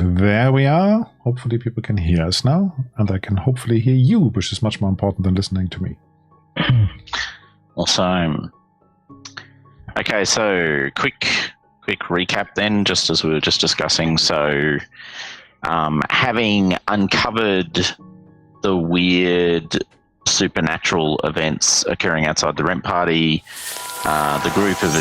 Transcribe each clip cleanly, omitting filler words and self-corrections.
there we are. Hopefully people can hear us now, and I can hopefully hear you, which is much more important than listening to me. Awesome. Okay, so quick recap then, just as we were just discussing. So having uncovered the weird supernatural events occurring outside the rent party, the group of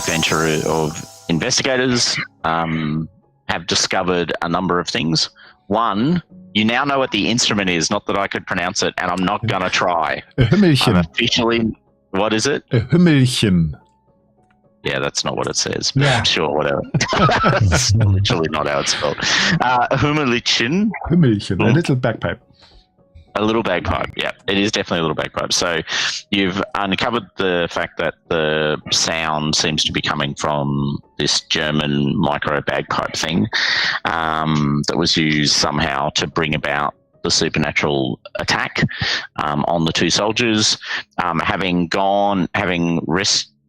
investigators have discovered a number of things. One, you now know what the instrument is, not that I could pronounce it, and I'm not going to try. A Hümmelchen. I'm officially... What is it? A Hümmelchen. Yeah, that's not what it says. Yeah. Sure, whatever. That's literally not how it's spelled. Hümmelchen. Hümmelchen, a little bagpipe. A little bagpipe, yeah. It is definitely a little bagpipe. So you've uncovered the fact that the sound seems to be coming from this German micro bagpipe thing that was used somehow to bring about the supernatural attack on the two soldiers. Having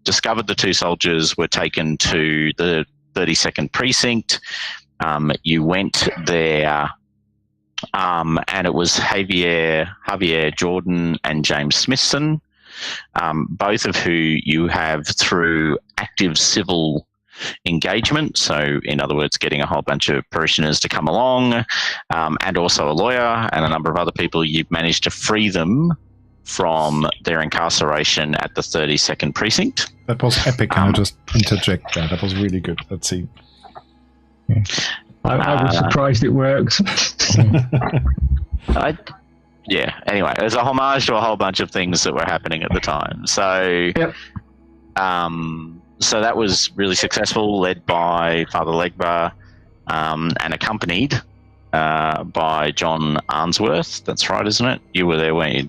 discovered the two soldiers were taken to the 32nd precinct. You went there, and it was Javier Jordan and James Smithson, both of who you have through active civil engagement. So, in other words, getting a whole bunch of parishioners to come along, and also a lawyer and a number of other people. You've managed to free them from their incarceration at the 32nd precinct. That was epic. I'll just interject there. That was really good. Let's see. I was surprised it works. Anyway, there's a homage to a whole bunch of things that were happening at the time. So, yep. So that was really successful, led by Father Legba, and accompanied by John Arnsworth. That's right, isn't it? You were there, weren't you,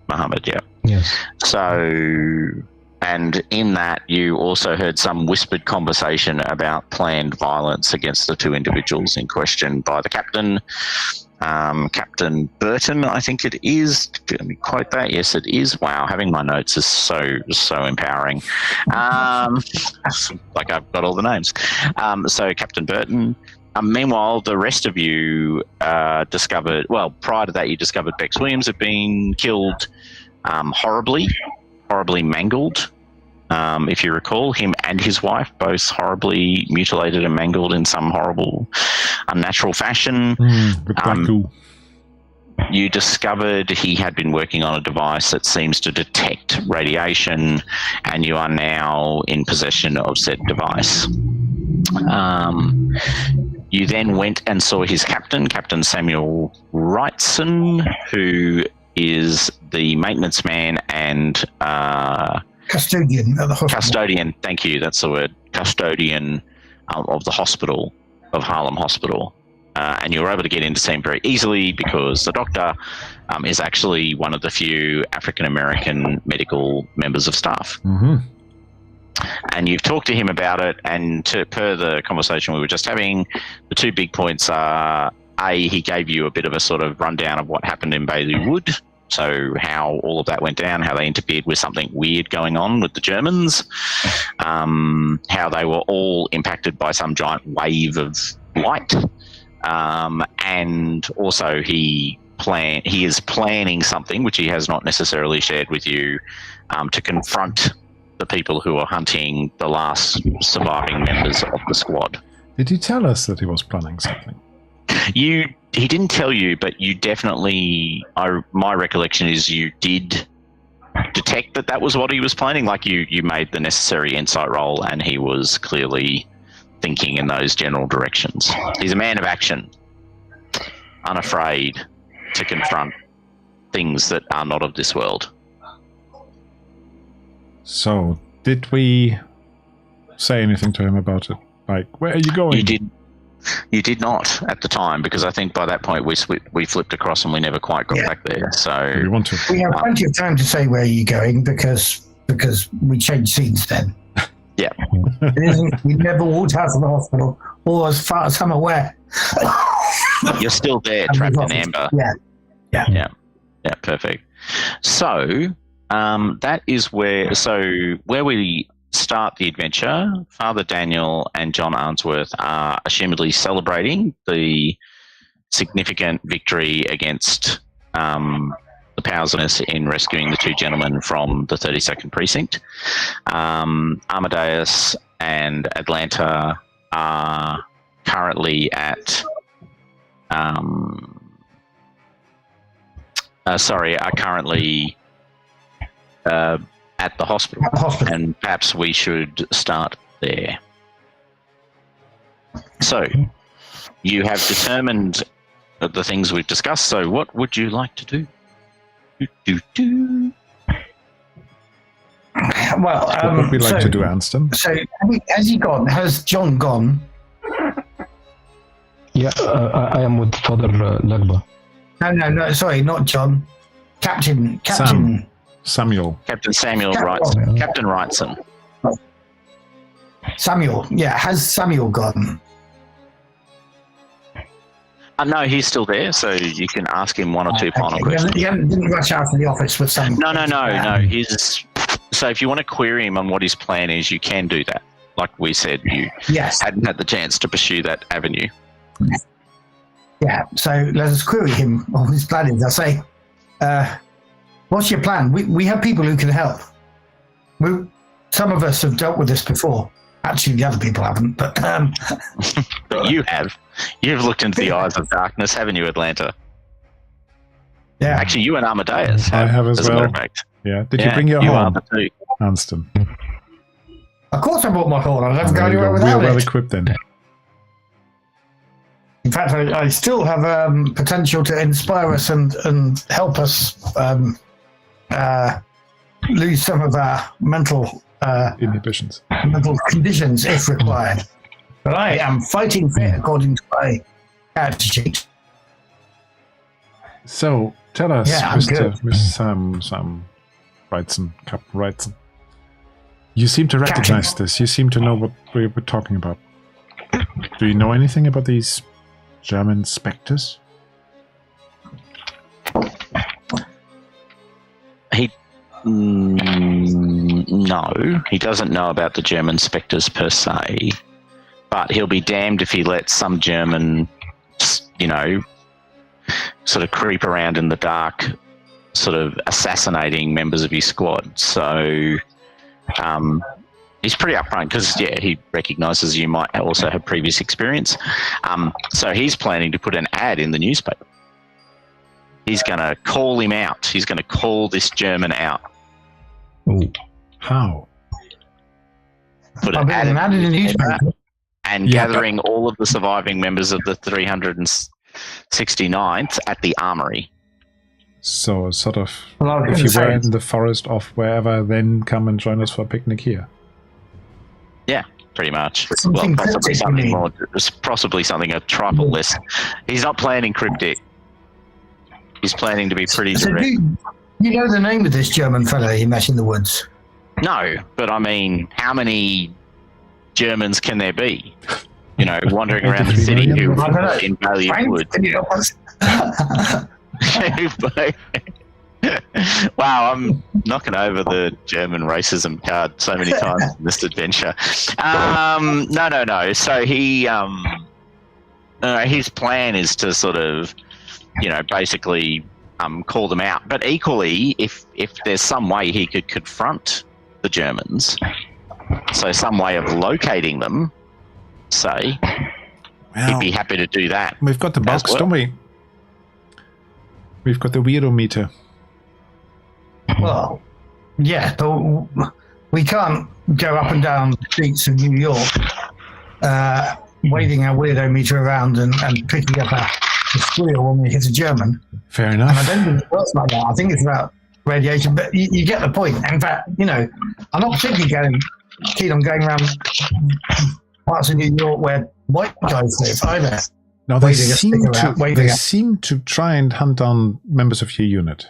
Mohammed? Yeah. Yes. So, and in that, you also heard some whispered conversation about planned violence against the two individuals in question by the captain. Captain Burton, I think it is. Let me quote that. Yes, it is. Wow, having my notes is so empowering. Like I've got all the names. So Captain Burton. Meanwhile, the rest of you discovered. Well, prior to that, you discovered Bex Williams had been killed horribly mangled. If you recall, him and his wife both horribly mutilated and mangled in some horrible, unnatural fashion. You discovered he had been working on a device that seems to detect radiation, and you are now in possession of said device. You then went and saw his captain, Captain Samuel Wrightson, who is the maintenance man and custodian at the hospital. Custodian, thank you, that's the word. Custodian of the hospital, of Harlem Hospital. And you were able to get in to see him very easily because the doctor is actually one of the few African-American medical members of staff. Mm-hmm. And you've talked to him about it, and per the conversation we were just having, the two big points are, A, he gave you a bit of a sort of rundown of what happened in Bailey Wood, so how all of that went down, how they interfered with something weird going on with the Germans, how they were all impacted by some giant wave of light, and also he is planning something which he has not necessarily shared with you, to confront the people who are hunting the last surviving members of the squad. Did he tell us that he was planning something? He didn't tell you, but you definitely, my recollection is you did detect that was what he was planning. Like you made the necessary insight roll, and he was clearly thinking in those general directions. He's a man of action, unafraid to confront things that are not of this world. So, did we say anything to him about it? Like, where are you going? You did not at the time, because I think by that point we flipped across and we never quite got back there. So we have plenty of time to say where you're going because we changed scenes then. Yeah. We never walked out of the hospital, or as far as I'm aware. You're still there, trapped in amber. Yeah, perfect. So that is where we start the adventure. Father Daniel and John Arnsworth are assumedly celebrating the significant victory against the powers of us in rescuing the two gentlemen from the 32nd Precinct. Amadeus and Atlanta are currently at at the hospital, and perhaps we should start there. So, you have determined the things we've discussed, so what would you like to do? Well, what would we like to do, Anston? So, has he gone? Has John gone? Yeah, I am with Father Lagba. No, sorry, not John. Captain Samuel. Captain Samuel Wrightson. Captain Wrightson. Samuel, yeah. Has Samuel gone? No, he's still there, so you can ask him one or two final questions. He didn't rush out of the office with some... No. So if you want to query him on what his plan is, you can do that. Like we said, you hadn't had the chance to pursue that avenue. Yeah, so let us query him on his plan is. I say, what's your plan? We have people who can help. Some of us have dealt with this before. Actually, the other people haven't, but... But you have. You've looked into the eyes of darkness, haven't you, Atlanta? Yeah. Actually, you and Amadeus I have as well. Yeah. Did you bring your horn, Anston? Of course I brought my horn. I never go anywhere without it. We're well equipped then. In fact, I still have potential to inspire us and help us lose some of our mental inhibitions, mental conditions if required. But I am fighting fair according to my attitude. So tell us, Mr. Sam Wrightson, Captain Wrightson. You seem to recognize this. You seem to know what we were talking about. Do you know anything about these German spectres? No, he doesn't know about the German spectres per se, but he'll be damned if he lets some German, sort of creep around in the dark, sort of assassinating members of his squad. So he's pretty upfront because, he recognises you might also have previous experience. So he's planning to put an ad in the newspaper. He's going to call him out. He's going to call this German out. Ooh. How? Put an ad in the newspaper and gathering all of the surviving members of the 369th at the armory. So sort of, if you were in the forest of wherever, then come and join us for a picnic here. Yeah, pretty much. Well, possibly something more, possibly something a trifle less. He's not planning cryptic. He's planning to be pretty direct. You know the name of this German fellow you met in the woods? No, but I mean, how many Germans can there be? Wandering around the city who in Valiant Wood. Wow, I'm knocking over the German racism card so many times in this adventure. No. So his plan is to sort of, basically call them out. But equally, if there's some way he could confront the Germans, so some way of locating them, say, he'd be happy to do that. We've got the box, don't we? We've got the weirdo meter. Well, yeah, but we can't go up and down the streets of New York waving our weirdo meter around and picking up a squeal when we hit a German. Fair enough. And I don't think it works like that. I think it's about radiation, but you get the point. In fact, I'm not particularly keen on going around parts of New York where white guys live either. Now they seem to try and hunt down members of your unit.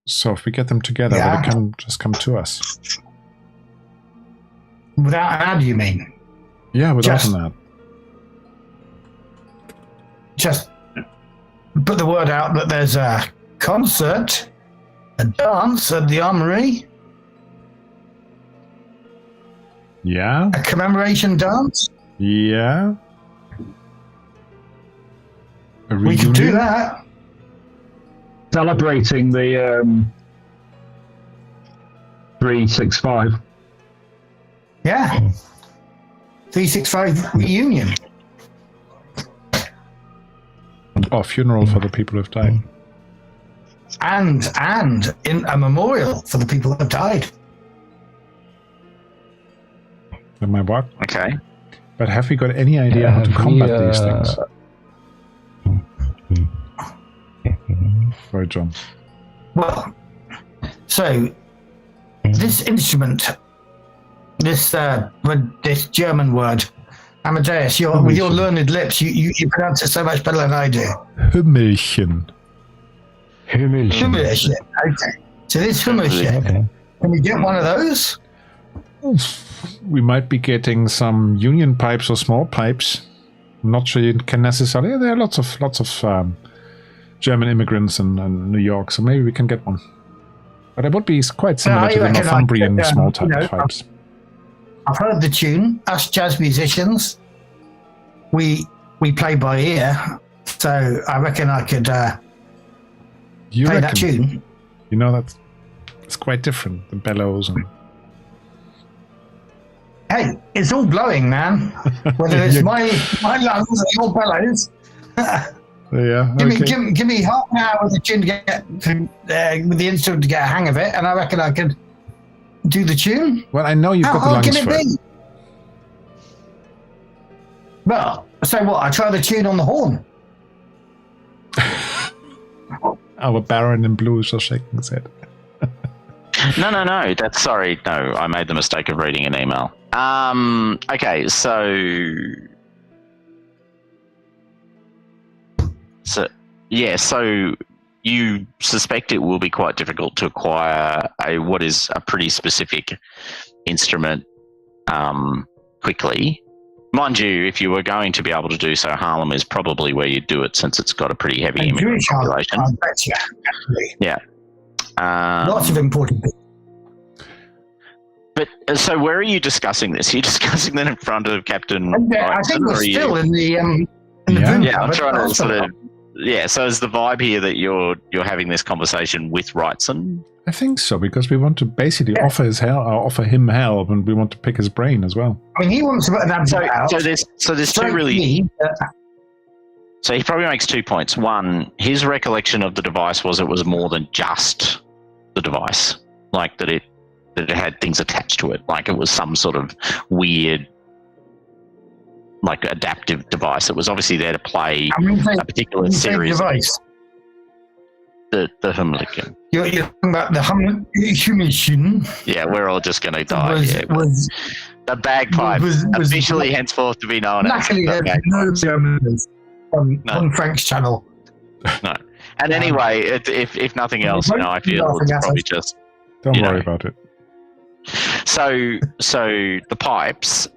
So if we get them together, they can just come to us. Without an ad, you mean? Yeah, without an ad. Just put the word out that there's a concert, a dance at the armory. Yeah. A commemoration dance. Yeah. A We can do reunion? that. Celebrating the 365. Yeah. 365 reunion. Or funeral for the people who have died. And in a memorial for the people that have died. Am I what? Okay. But have we got any idea how to combat these things? Sorry, John. Well, so this instrument, this German word, Amadeus, with your learned lips, you pronounce it so much better than I do. Hümmelchen. Hümmelchen. Okay. So this Hümmelchen, can we get one of those? We might be getting some union pipes or small pipes. I'm not sure you can necessarily. There are lots of German immigrants in New York, so maybe we can get one. But it would be quite similar to the Northumbrian small type of pipes. I've heard the tune. Us jazz musicians, we play by ear, so I reckon I could play that tune. You know, it's quite different, the bellows and... Hey, it's all blowing, man. Whether it's my lungs or your bellows. Yeah. Give me half an hour with the tune to get with the instrument to get a hang of it, and I reckon I could do the tune. Well, I know you've got the lungs can it for it. be? Well, so what? I try the tune on the horn. Our Baron in blue is just shaking his head. No. Sorry. No, I made the mistake of reading an email. Okay, so you suspect it will be quite difficult to acquire what is a pretty specific instrument quickly. Mind you, if you were going to be able to do so, Harlem is probably where you'd do it, since it's got a pretty heavy immigrant population. Yeah. Lots of important people. But so, where are you discussing this? Are you discussing that in front of Captain? I think we're still in the yeah, I'm trying to sort of. Yeah, so is the vibe here that you're having this conversation with Wrightson? I think so, because we want to basically offer him help, and we want to pick his brain as well. I mean, he wants to put that out. So there's two really. So he probably makes 2 points. One, his recollection of the device was it was more than just the device, like that it had things attached to it, like it was some sort of weird, like adaptive device. It was obviously there to play a particular series. Device. The Hümmelchen. You're talking about the Hümmelchen. Yeah, we're all just going to die. The bagpipe, officially henceforth to be known as the bagpipe. No Germans on Frank's channel. No. And anyway, if nothing else, I feel it's probably just... Don't worry about it. So the pipes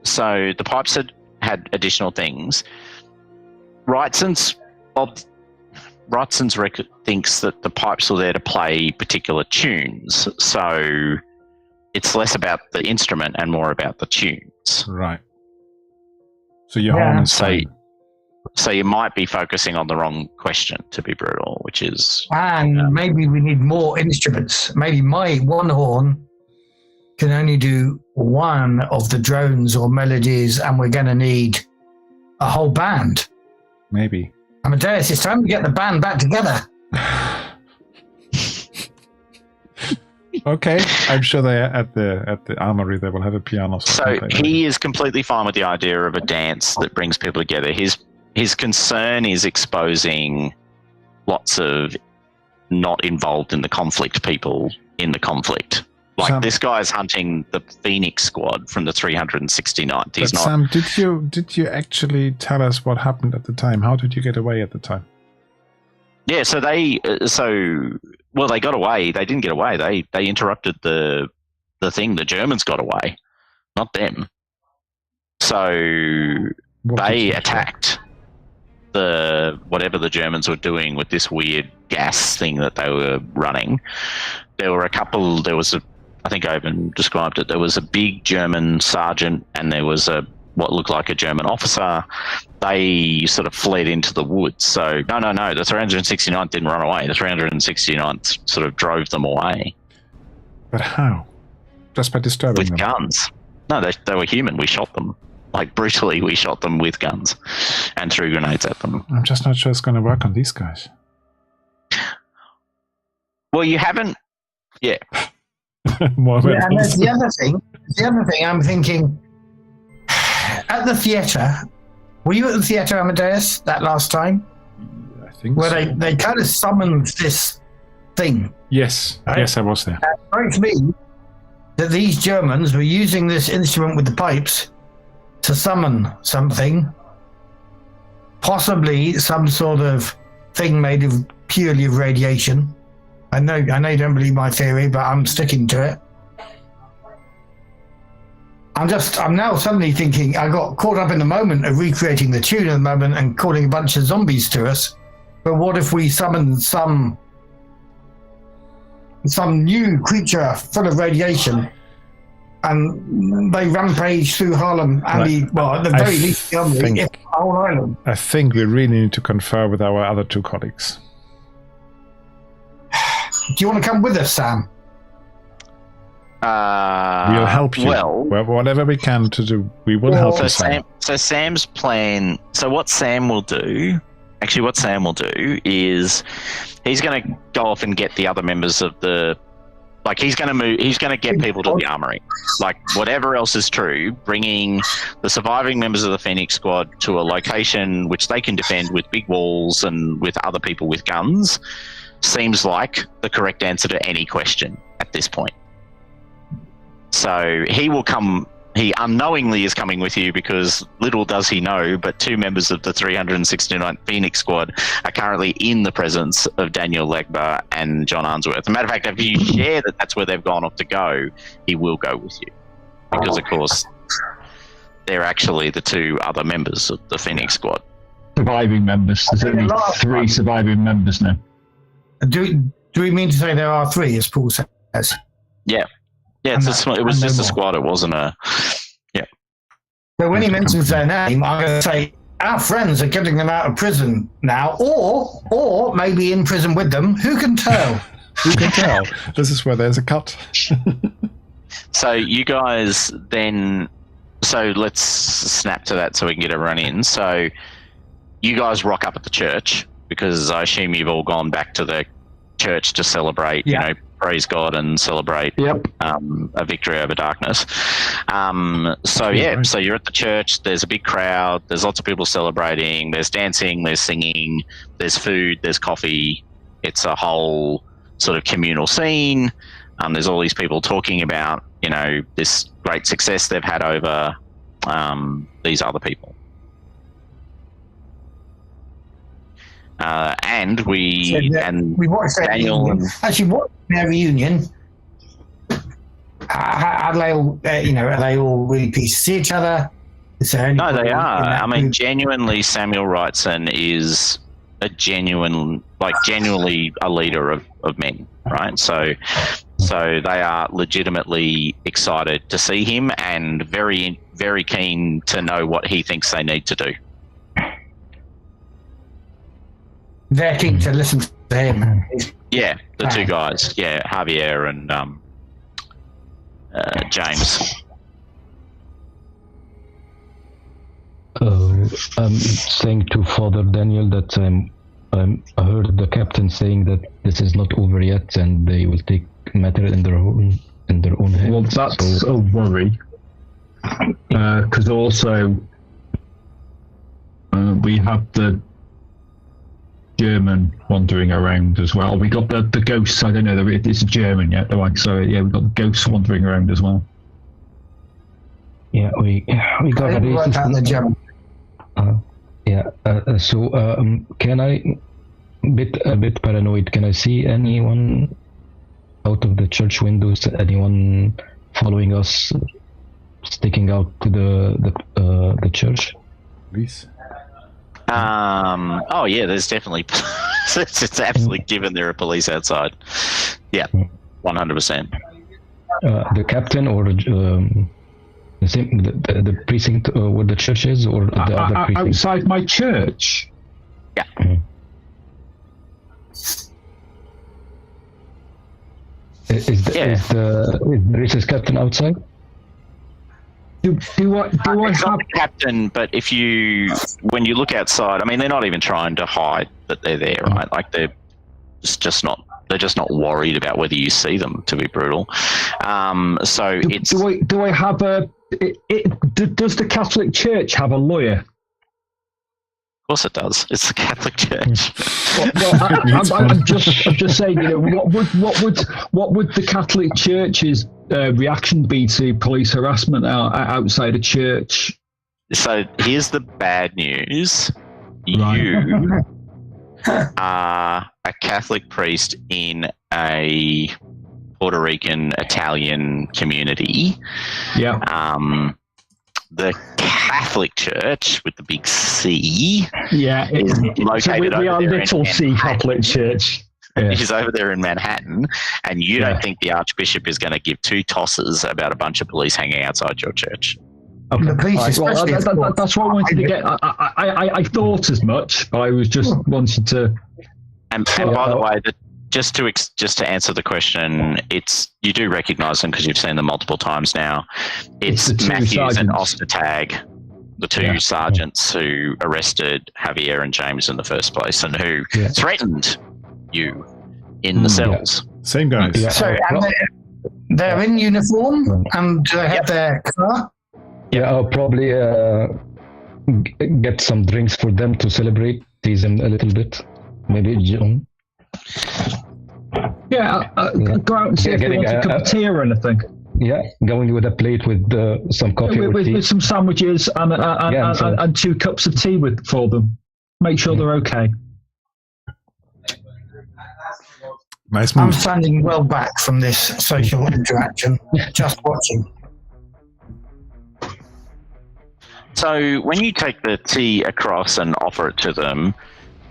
had additional things. Wrightson's thinks that the pipes were there to play particular tunes, so it's less about the instrument and more about the tunes. Right. So your horn is so you might be focusing on the wrong question, to be brutal, which is... And maybe we need more instruments. Maybe my one horn can only do one of the drones or melodies, and we're going to need a whole band. Maybe. Amadeus, it's time to get the band back together. Okay, I'm sure they at the armory they will have a piano. So he is completely fine with the idea of a dance that brings people together. His concern is exposing lots of not involved in the conflict people in the conflict. Like this guy's hunting the Phoenix Squad from the 369th. He's not. Sam, did you actually tell us what happened at the time? How did you get away at the time? Yeah, so they got away. They didn't get away. They interrupted the thing. The Germans got away, not them. So they attacked whatever the Germans were doing with this weird gas thing that they were running. I think I even described it. There was a big German sergeant, and there was a what looked like a German officer. They sort of fled into the woods. So no, the 369th didn't run away. The 369th sort of drove them away. But how? Just by disturbing them? With guns. No, they were human. We shot them. Like, brutally, we shot them with guns and threw grenades at them. I'm just not sure it's going to work on these guys. Well, you haven't... Yeah. And there's the other thing I'm thinking, at the theatre, were you at the theatre, Amadeus, that last time? I think where so. they kind of summoned this thing. Yes, right? Yes, I was there. It strikes me that these Germans were using this instrument with the pipes to summon something, possibly some sort of thing made of purely of radiation. I know you don't believe my theory, but I'm sticking to it. I'm now suddenly thinking I got caught up in the moment of recreating the tune in the moment and calling a bunch of zombies to us. But what if we summoned some new creature full of radiation and they rampage through Harlem and at the very least the whole island? I think we really need to confer with our other two colleagues. Do you want to come with us, Sam? We'll help you. Well, whatever we can to do, we will help you. So Sam's plan. So what Sam will do is he's going to go off and get the other members of the. Like, he's going to get people to the armory. Like, whatever else is true, bringing the surviving members of the Phoenix Squad to a location which they can defend with big walls and with other people with guns seems like the correct answer to any question at this point. So he will come. He unknowingly is coming with you because little does he know, but two members of the 369th Phoenix Squad are currently in the presence of Daniel Legba and John Arnsworth. As a matter of fact, if you share that that's where they've gone off to go, he will go with you. Because, of course, they're actually the two other members of the Phoenix Squad. Surviving members. There's only 3 surviving members now. Do we mean to say there are 3, as Paul says? Yeah. Yeah, it was just a squad. It wasn't a... Yeah. So when he mentions their name, I'm going to say, our friends are getting them out of prison now, or maybe in prison with them. Who can tell? Who can tell? This is where there's a cut. So you guys then... So let's snap to that so we can get everyone in. So you guys rock up at the church, because I assume you've all gone back to the church to celebrate, praise God and celebrate a victory over darkness. So you're at the church, there's a big crowd, there's lots of people celebrating, there's dancing, there's singing, there's food, there's coffee. It's a whole sort of communal scene. There's all these people talking about, this great success they've had over these other people. And we watched that Daniel actually watched their reunion. Are they all, are they all really pleased to see each other? No, they are. I mean, genuinely, Samuel Wrightson is genuinely a leader of men, right? So they are legitimately excited to see him and very, very keen to know what he thinks they need to do. They're keen to listen to him. Yeah, the two guys. Yeah, Javier and James. I'm saying to Father Daniel that I heard the captain saying that this is not over yet, and they will take matter in their own hands. Well, that's a worry, because also we have the German wandering around as well. We got the ghosts. I don't know if it's German yet, though. So yeah, we got the ghosts wandering around as well. Yeah, we got the German. So can I, a bit paranoid? Can I see anyone out of the church windows? Anyone following us, sticking out to the church? Please. Oh yeah, there's definitely. It's absolutely given there are police outside. Yeah, 100%. The captain or The same, the precinct where the church is, or the other precinct? Outside my church. Yeah. Is the racist captain outside? Do I It's have not the captain, but when you look outside, I mean, they're not even trying to hide that they're there, right? Like they're just not worried about whether you see them, to be brutal. So it's. Do I have does the Catholic Church have a lawyer? Of course it does. It's the Catholic Church. I'm just saying, what would the Catholic Church's reaction be to police harassment outside a church? So here's the bad news. Right. You are a Catholic priest in a Puerto Rican Italian community. Yeah. The Catholic Church with the big C. Yeah. Is located we are over there little C Catholic Church. Yeah. He's over there in Manhattan, and you don't think the Archbishop is going to give two tosses about a bunch of police hanging outside your church? Okay. The police, that's what I wanted to get. I thought as much, but I was just wanting to. And by the way, just to answer the question, you do recognise them because you've seen them multiple times now. It's Matthews sergeants. And Ostertag, the two sergeants who arrested Javier and James in the first place, and who threatened you in the cells. Same guys. Yeah. So they're in uniform and have their car. Yeah, I'll probably get some drinks for them to celebrate, tease them a little bit. Maybe John. Yeah, go out and see if they want a cup of tea or anything. Yeah, going with a plate with some coffee with some sandwiches and 2 cups of tea for them. Make sure they're okay. Nice move. I'm standing well back from this social interaction, just watching. So when you take the tea across and offer it to them,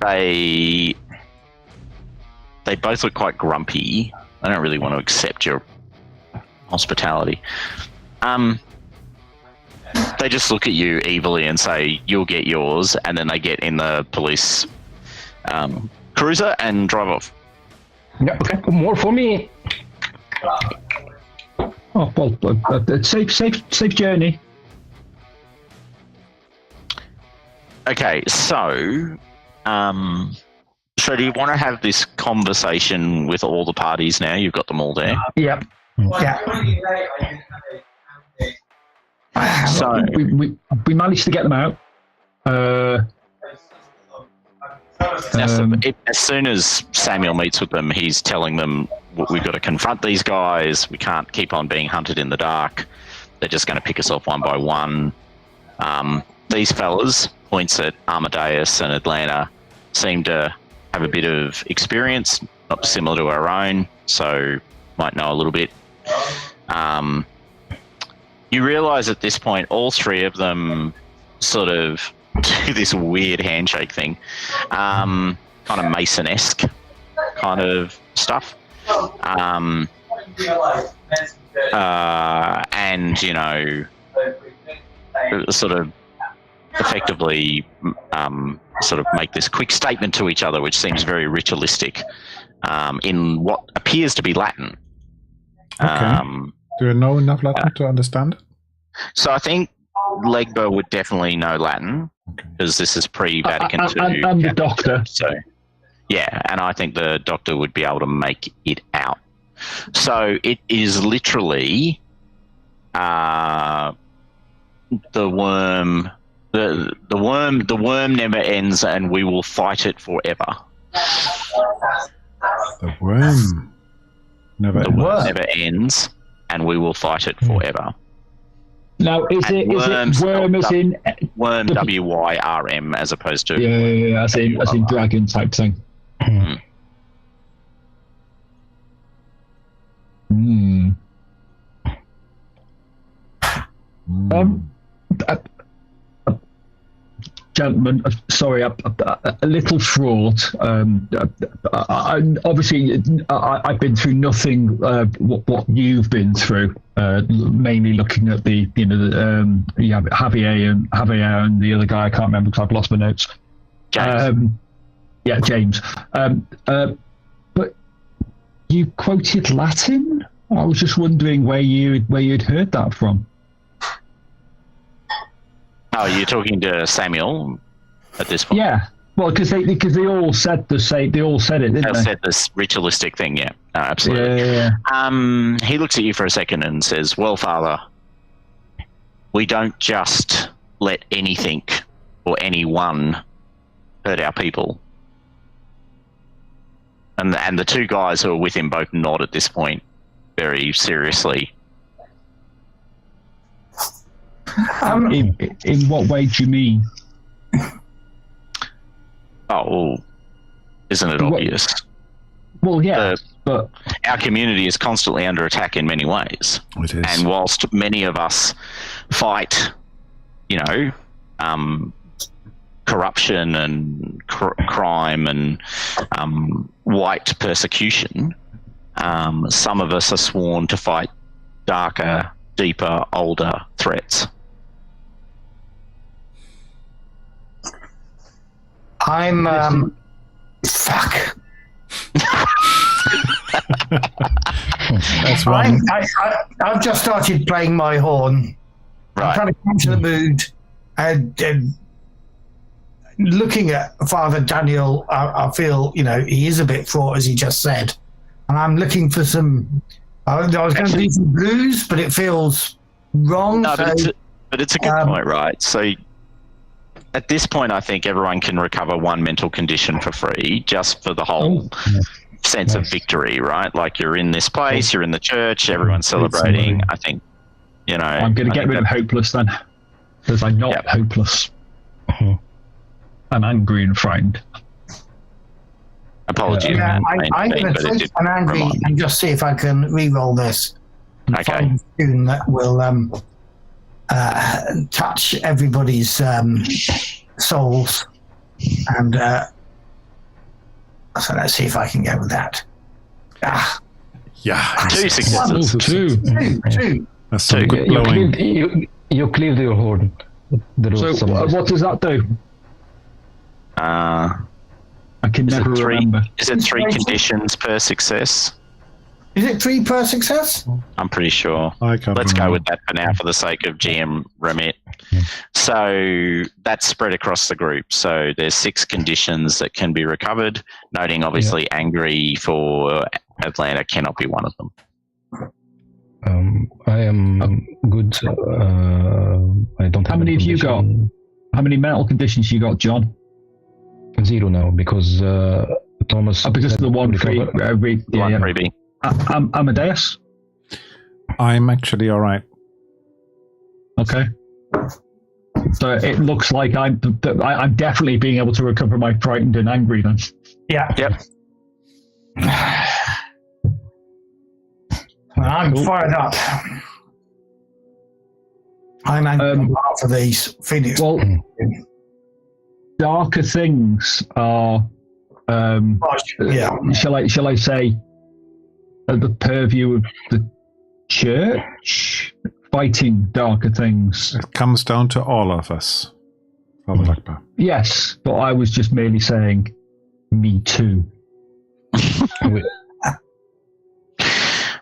they both look quite grumpy. They don't really want to accept your hospitality. They just look at you evilly and say, "You'll get yours," and then they get in the police cruiser and drive off. Yeah, okay. More for me. Oh well, safe journey. Okay, so do you want to have this conversation with all the parties now? You've got them all there. Yep. Yeah. So we managed to get them out. As soon as Samuel meets with them, he's telling them, we've got to confront these guys. We can't keep on being hunted in the dark. They're just going to pick us off one by one. These fellas, points at Amadeus and Atlanta, seem to have a bit of experience, not similar to our own, so might know a little bit. You realise at this point, all three of them sort of do this weird handshake thing, kind of Mason-esque kind of stuff. And, sort of effectively sort of make this quick statement to each other, which seems very ritualistic, in what appears to be Latin. Okay. Do you know enough Latin to understand it? So I think Legba would definitely know Latin, because this is pre-Vatican II. And the doctor. So, yeah, and I think the doctor would be able to make it out. So it is literally the worm. The worm never ends, and we will fight it forever. The worm never ends, and we will fight it forever. Now, is it worm as in worm WYRM as opposed to as in dragon type thing? Gentlemen, sorry, a little fraught. Obviously, I've been through nothing what you've been through. mainly looking at the Javier and the other guy. I can't remember because I've lost my notes. James. James. But you quoted Latin. I was just wondering where you'd heard that from. Oh, you're talking to Samuel at this point? Yeah. Well, because they all said it, didn't they? They said this ritualistic thing, yeah. No, absolutely. Yeah. He looks at you for a second and says, well, Father, we don't just let anything or anyone hurt our people. And the two guys who are with him both nod at this point very seriously. In what way do you mean? Oh, well, isn't it obvious? Well, yeah, but our community is constantly under attack in many ways. It is. And whilst many of us fight, corruption and crime and white persecution, some of us are sworn to fight darker, deeper, older threats. I'm fuck. That's one. I've just started playing my horn. Right. I'm trying to capture the mood. And looking at Father Daniel, I feel, he is a bit fraught, as he just said. And I'm looking for some... I was going to do some blues, but it feels wrong. No, so, but it's a good point, right? So at this point, I think everyone can recover one mental condition for free, just for the whole sense of victory, right? Like, you're in this place, you're in the church, everyone's celebrating. I think, I'm going to get rid of hopeless then, because I'm not hopeless. I'm angry and frightened. Apologies. Yeah, I'm going to take an angry and just see if I can re-roll this. Okay. Find a tune that will touch everybody's souls. And so let's see if I can go with that. Yeah. 2 successes. Two. That's some good blowing. You cleaved your horn. So what does that do? I can never remember. Is it 3 conditions per success? Is it 3 per success? I'm pretty sure. Let's go with that for now, for the sake of GM remit. So that's spread across the group. So there's 6 conditions that can be recovered. Noting, obviously, angry for Atlanta cannot be one of them. I am good. I don't. How many have you got? How many mental conditions you got, John? 0 now, because Thomas. Because of the 1-3. freebie. Amadeus? I'm actually all right. Okay. So it looks like I'm definitely being able to recover my frightened and angry then. Yeah. Yep. I'm fired up. I'm angry on behalf of these Phoenix. Well, darker things are, shall I say, at the purview of the church, fighting darker things. It comes down to all of us, Father Lakbar. Yes, but I was just merely saying, me too.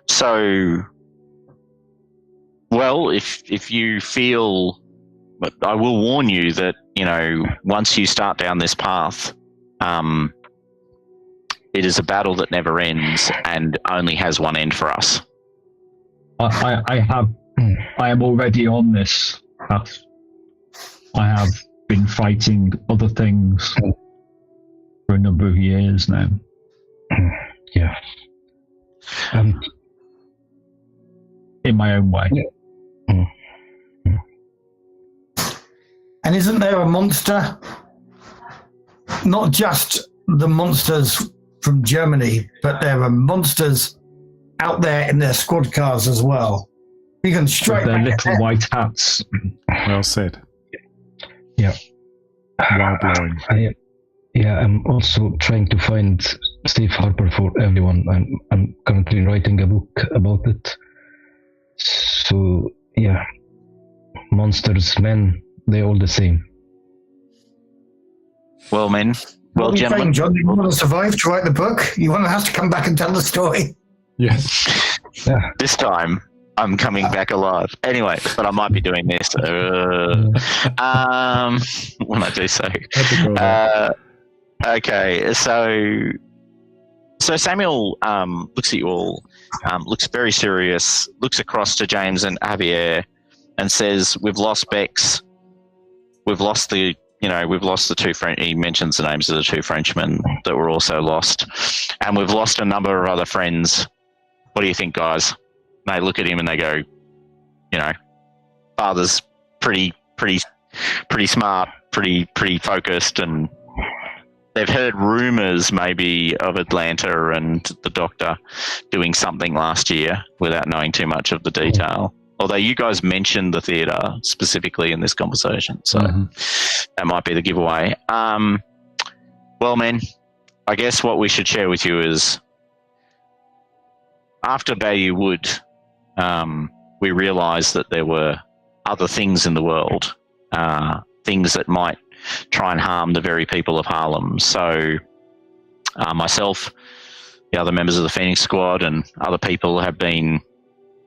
So, well, if you feel, but I will warn you that, once you start down this path, it is a battle that never ends and only has one end for us. I am already on this path. I have been fighting other things for a number of years now. Yeah. In my own way. And isn't there a monster? Not just the monsters from Germany, but there are monsters out there in their squad cars as well. You can strike their little white hats. Well said. Yeah. While blowing. I'm also trying to find Steve Harper for everyone. I'm currently writing a book about it. So yeah, monsters, men, they're all the same. Well, men. Well, What are you gentlemen. saying, John? You want to survive to write the book? You want to have to come back and tell the story? Yes. Yeah. This time, I'm coming back alive. Anyway, but I might be doing this when I do so. Okay, so Samuel looks at you all, looks very serious, looks across to James and Javier, and says, "We've lost Bex. We've lost the two French." He mentions the names of the two Frenchmen that were also lost, and we've lost a number of other friends. What do you think, guys? And they look at him and they go, Father's pretty smart, pretty focused, and they've heard rumours maybe of Atlanta and the Doctor doing something last year without knowing too much of the detail. Although you guys mentioned the theatre specifically in this conversation, so that might be the giveaway. Well, men, I guess what we should share with you is after Bayou Wood, we realised that there were other things in the world, things that might try and harm the very people of Harlem. So myself, the other members of the Phoenix Squad, and other people have been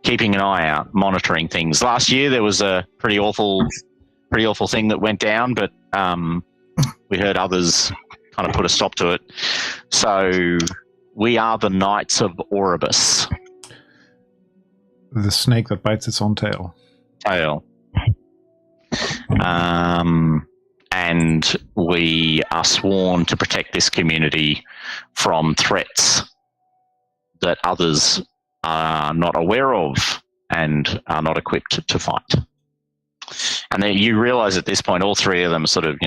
keeping an eye out, monitoring things. Last year there was a pretty awful thing that went down, but we heard others kind of put a stop to it. So we are the Knights of Oribus. The snake that bites its own tail. And we are sworn to protect this community from threats that others are not aware of and are not equipped to fight. And then you realise at this point, all three of them sort of,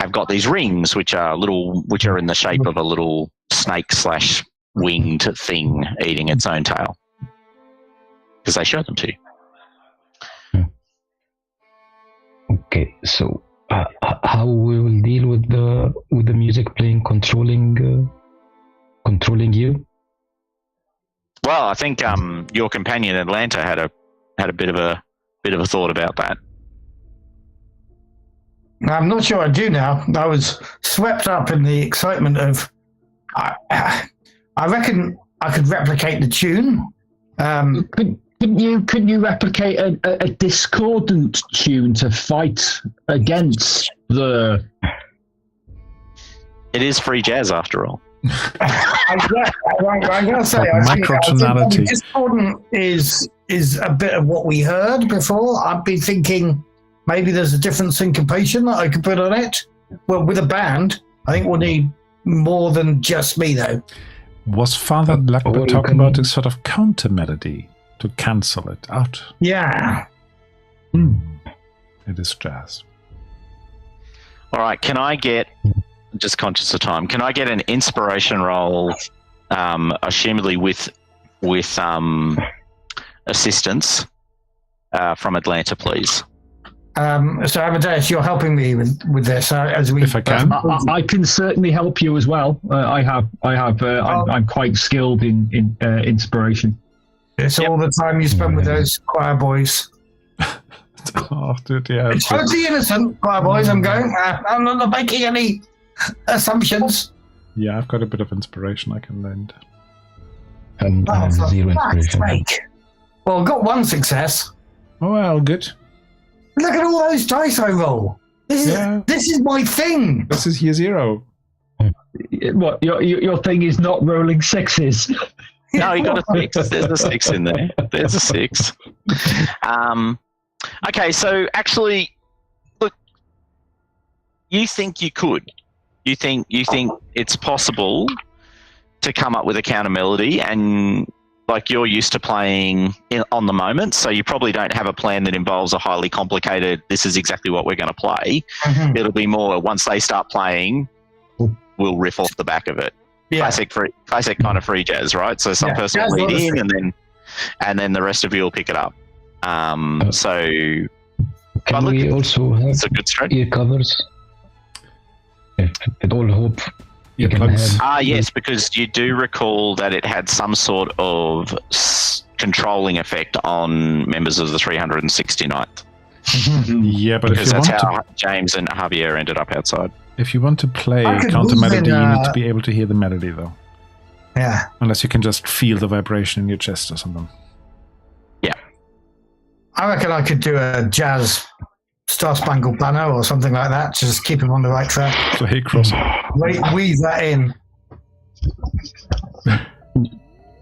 have got these rings, which are in the shape of a little snake/winged thing eating its own tail, because they showed them to you. Okay, so how we will deal with the music playing, controlling you? Well, I think your companion Atlanta had a bit of a thought about that. I'm not sure I do now. I was swept up in the excitement of. I reckon I could replicate the tune. Couldn't you replicate a discordant tune to fight against the? It is free jazz after all. I'm gonna say, microtonality. Discordant is a bit of what we heard before. I'd be thinking maybe there's a different syncopation that I could put on it. Well, with a band, I think we'll need more than just me, though. Was Father Blackbird talking about a sort of counter melody to cancel it out? Yeah. It is jazz. All right, can I get, just conscious of time, can I get an inspiration roll, assumedly with assistance from Atlanta, please? So Amadeus, you're helping me with this as we. If I can, I can certainly help you as well. I'm quite skilled in inspiration. It's all the time you spend with those choir boys. oh, dude, yeah. It's totally innocent, choir boys. I'm not making any assumptions. Yeah, I've got a bit of inspiration I can lend. And I have zero inspiration. Well, I've got one success. Oh, well, good. Look at all those dice I roll. This is my thing. This is year zero. What your thing is not rolling sixes. No, you got a 6. There's a 6 in there. There's a 6. Okay, so actually, look, you think you could. You think it's possible to come up with a counter melody, and like you're used to playing on the moment, so you probably don't have a plan that involves a highly complicated, this is exactly what we're going to play. Mm-hmm. It'll be more, once they start playing, we'll riff off the back of it. Yeah. Classic kind of free jazz, right? So some person will lead in, and then the rest of you will pick it up. So can we also have it's a good strategy. Ear covers? With all hope. Yes, because you do recall that it had some sort of controlling effect on members of the 369th. Yeah, but Because if you that's want how to, James and Javier ended up outside. if you want to play I could counter move melody, in, you need to be able to hear the melody, though. Yeah. Unless you can just feel the vibration in your chest or something. I reckon I could do a jazz Star Spangled Banner or something like that to just keep him on the right track. So hey, cross. Weave that in.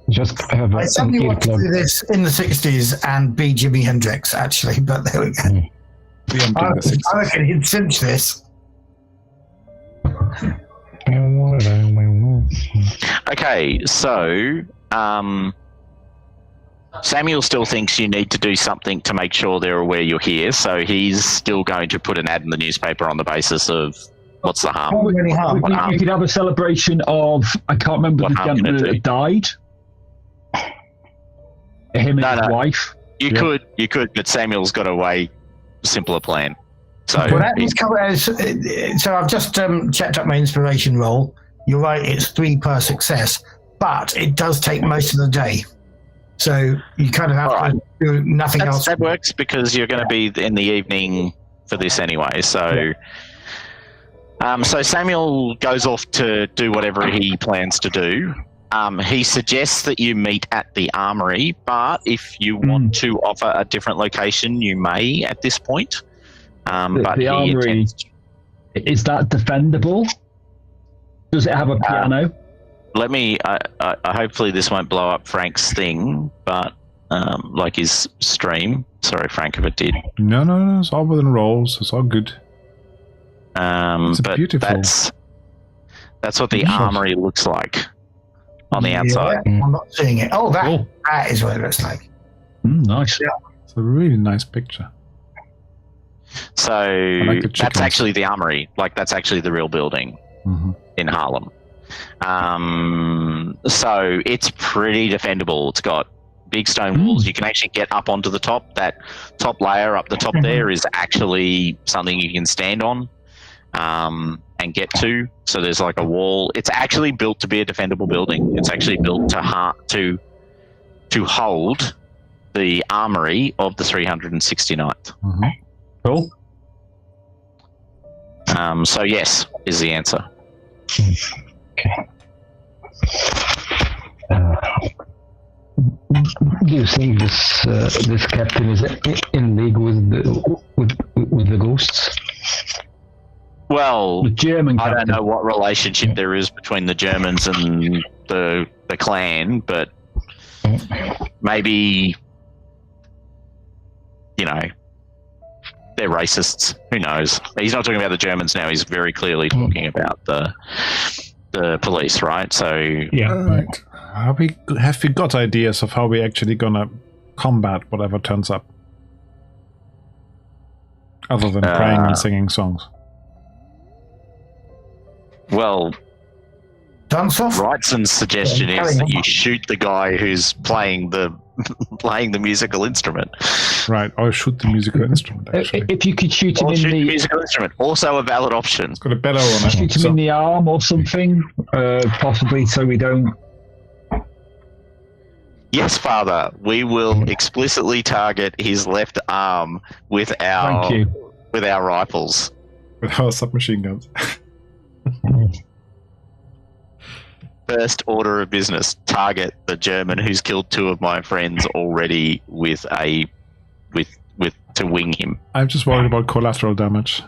Just have I an suddenly want to earplug. do this in the 60s and be Jimi Hendrix, actually, but there we go. I reckon he'd cinch this. Okay, so Samuel still thinks you need to do something to make sure they're aware you're here, so he's still going to put an ad in the newspaper on the basis of what's the harm? You could have a celebration of, I can't remember What the harm can gentleman it that died. Him and his No. wife. You could, but Samuel's got a way simpler plan. So Well, that is so I've just checked up my inspiration roll. You're right, it's 3 per success, but it does take most of the day. So you kind of have to do nothing else. that works because you're going to be in the evening for this anyway. So, so Samuel goes off to do whatever he plans to do. He suggests that you meet at the armory, but if you want to offer a different location, you may at this point. But The armory, is that defendable? Does it have a piano? Let me. Hopefully, this won't blow up Frank's thing, but like his stream. Sorry, Frank, if it did. No. It's all within rolls. It's all good. It's But beautiful. that's what the armory looks like on the outside. Yeah, I'm not seeing it. Oh, that is what it looks like. Nice. Yeah. It's a really nice picture. So like the that's chickens. actually the armory. Like that's actually the real building in Harlem. So it's pretty defendable. It's got big stone walls. You can actually get up onto the top. That top layer up the top there is actually something you can stand on and get to. So there's like a wall. It's actually built to be a defendable building. It's actually built to hold the armory of the 369th. Cool. So yes is the answer. Okay. Do you think this captain is in league with the ghosts? Well, The German I don't captain. know what relationship there is between the Germans and the clan, but maybe, you know, they're racists. Who knows? He's not talking about the Germans now. He's very clearly talking about the police, right? So Yeah. Right. Have we got ideas of how we're actually gonna combat whatever turns up? Other than praying and singing songs. well, Dance off? Wrightson's suggestion is that you shoot the guy who's playing the musical instrument. Right, or shoot the musical instrument, actually. If you could shoot him Or in shoot the the musical instrument. Also a valid option. It's got a bellow on it. shoot him in the arm or something, possibly, so we don't. Yes, Father. We will explicitly target his left arm with our Thank you. rifles. With our submachine guns. First order of business: target the German who's killed 2 of my friends already with to wing him. I'm just worried about collateral damage.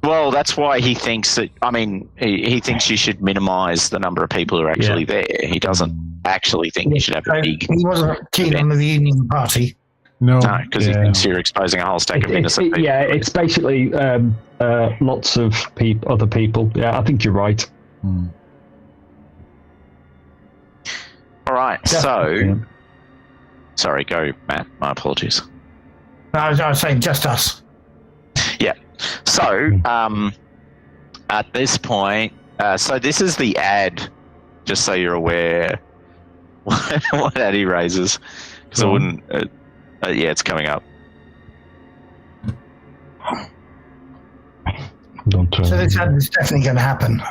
Well, that's why he thinks that. I mean, he thinks you should minimise the number of people who are actually there. He doesn't actually think you should have a big. He wasn't keen on the reunion party. No, because he thinks you're exposing a whole stack of innocent people. Yeah, it's basically lots of other people. Yeah, I think you're right. All right, so. Sorry, go, Matt. My apologies. I was saying just us. Yeah. So, at this point, so this is the ad, just so you're aware what ad he raises. Because I wouldn't. Yeah, it's coming up. Don't try. So this is definitely going to happen.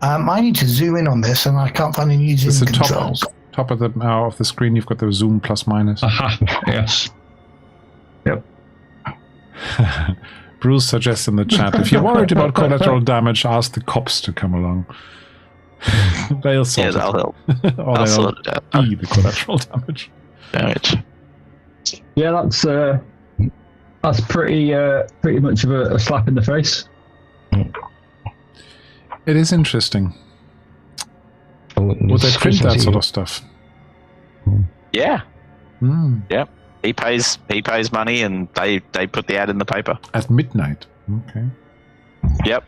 I need to zoom in on this, and I can't find any it's zoom the top controls. top of the screen, you've got the zoom plus minus. Yes. Yep. Bruce suggests in the chat, if you're worried about collateral damage, ask the cops to come along. They'll sort it. They'll help. Or I'll they'll sort it out. be the collateral damage. Yeah, that's pretty much of a slap in the face. It is interesting. Would they print that sort of stuff? Yeah. Mm. Yep. He pays money, and they put the ad in the paper At midnight. Okay. Yep.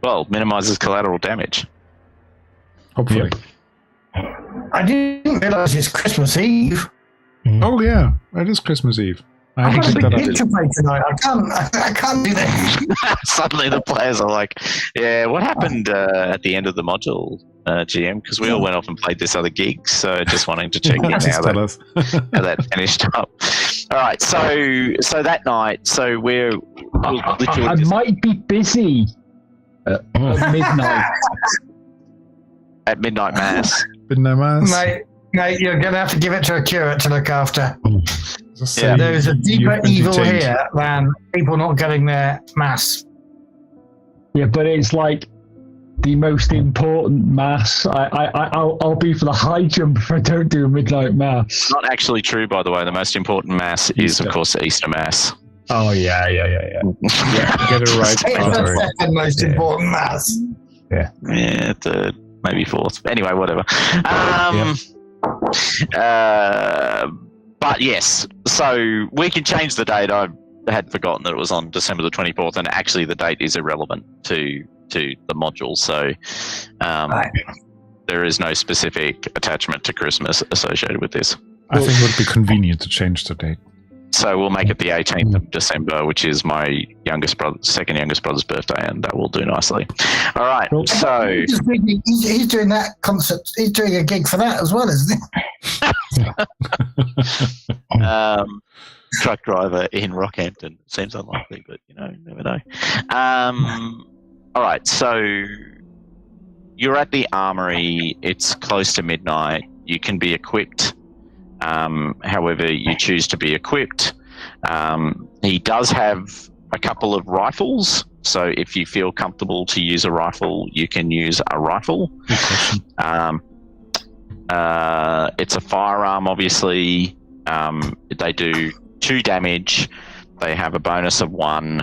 Well, minimizes collateral damage. Hopefully. I didn't realise it's Christmas Eve. Oh yeah, it is Christmas Eve. I I've haven't got a picked big that up. picture play tonight. I can't do that. Suddenly the players are like, yeah, what happened at the end of the module, GM? Because we all went off and played this other gig, so just wanting to check in Just how tell us. that finished up. All right, so that night, so we'll literally I might be busy at midnight. at midnight mass. Midnight mass. Mate, you're going to have to give it to a curate to look after. Just Yeah. say There is a you've deeper been evil detained. here than people not getting their mass. Yeah, but it's like the most important mass. I'll be for the high jump if I don't do a midnight mass. Not actually true, by the way. The most important mass is, of course, the Easter Mass. Oh yeah. Get it right. It's the second most important mass. Yeah, third, maybe fourth. Anyway, whatever. But yes, so we can change the date. I had forgotten that it was on December the 24th, and actually the date is irrelevant to the module. So there is no specific attachment to Christmas associated with this. I think it would be convenient to change the date. So we'll make it the 18th of December, which is my second youngest brother's birthday, and that will do nicely. All right, so He's doing that concert. He's doing a gig for that as well, isn't he? truck driver in Rockhampton. Seems unlikely, but you never know. All right, so you're at the armory. It's close to midnight. You can be equipped. However you choose to be equipped. He does have a couple of rifles, so if you feel comfortable to use a rifle, you can use a rifle. It's a firearm, obviously. They do 2 damage. They have a bonus of 1,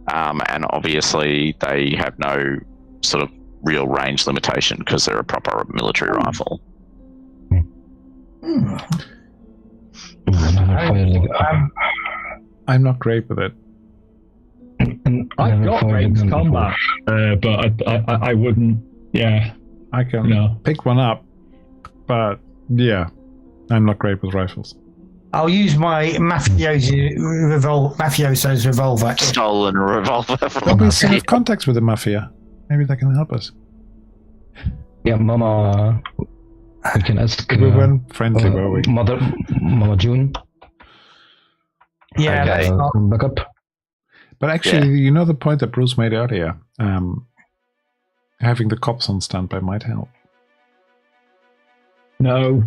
and obviously they have no sort of real range limitation because they're a proper military rifle. I'm not great with it. I've got ranged combat, but I wouldn't. Yeah, I can pick one up, but yeah, I'm not great with rifles. I'll use my mafioso's revolver. Stolen revolver. But we still have contacts with the mafia. Maybe they can help us. Yeah, Mama. We can ask. We weren't friendly, were we? Mama June. Yeah, that's not. Backup. But actually, you know the point that Bruce made earlier. Having the cops on standby might help. No.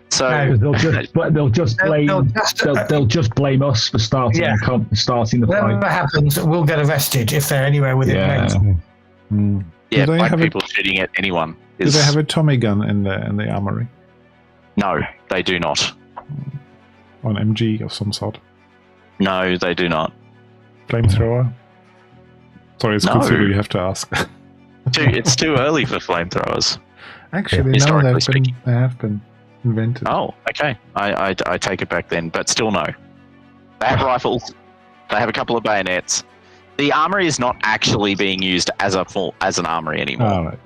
So they'll just blame us for starting the Whatever fight. happens, we'll get arrested if they're anywhere within range. yeah, Do they like have people shooting at anyone. Do they have a Tommy gun in the armory? No, they do not. Or an MG of some sort? No, they do not. Flamethrower? Sorry, it's Cthulhu, you have to ask. It's too early for flamethrowers. Actually, no, they have been invented. Oh, okay. I take it back then, but still no. They have rifles. They have a couple of bayonets. The armory is not actually being used as an armory anymore. Oh, right.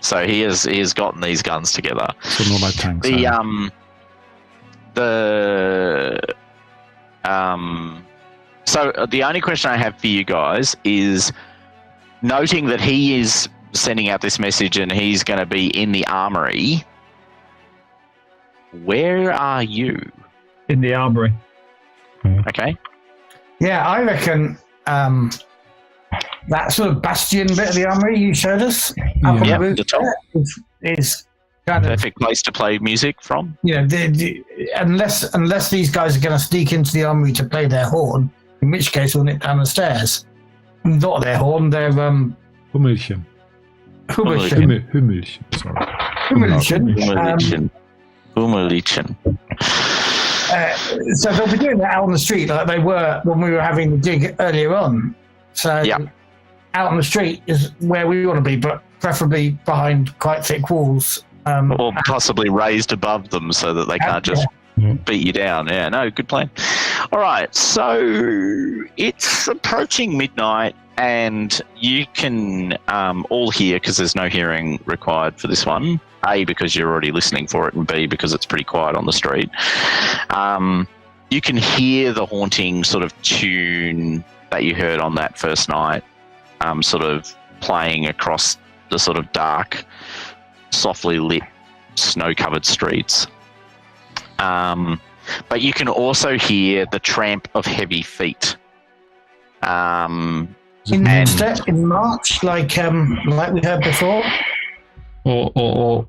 So he has gotten these guns together. So no light tanks. So the only question I have for you guys is, noting that he is sending out this message and he's going to be in the armory, where are you? In the armory. Okay. Yeah, I reckon that sort of bastion bit of the armory you showed us up on Yeah, the roof the top. is kind of, Perfect place to play music from. you know, unless these guys are going to sneak into the armory to play their horn, in which case we'll nip down the stairs. Not their horn, their Hummelchen. Hummelchen, sorry. Hummelchen. So they'll be doing that out on the street like they were when we were having the gig earlier on. So out on the street is where we want to be, but preferably behind quite thick walls. Or possibly raised above them so that they can't just beat you down. Yeah, no, good plan. All right, so it's approaching midnight, and you can all hear, because there's no hearing required for this one, A, because you're already listening for it, and B, because it's pretty quiet on the street. You can hear the haunting sort of tune that you heard on that first night sort of playing across the sort of dark, softly lit, snow-covered streets. But you can also hear the tramp of heavy feet. In March, like we heard before? Or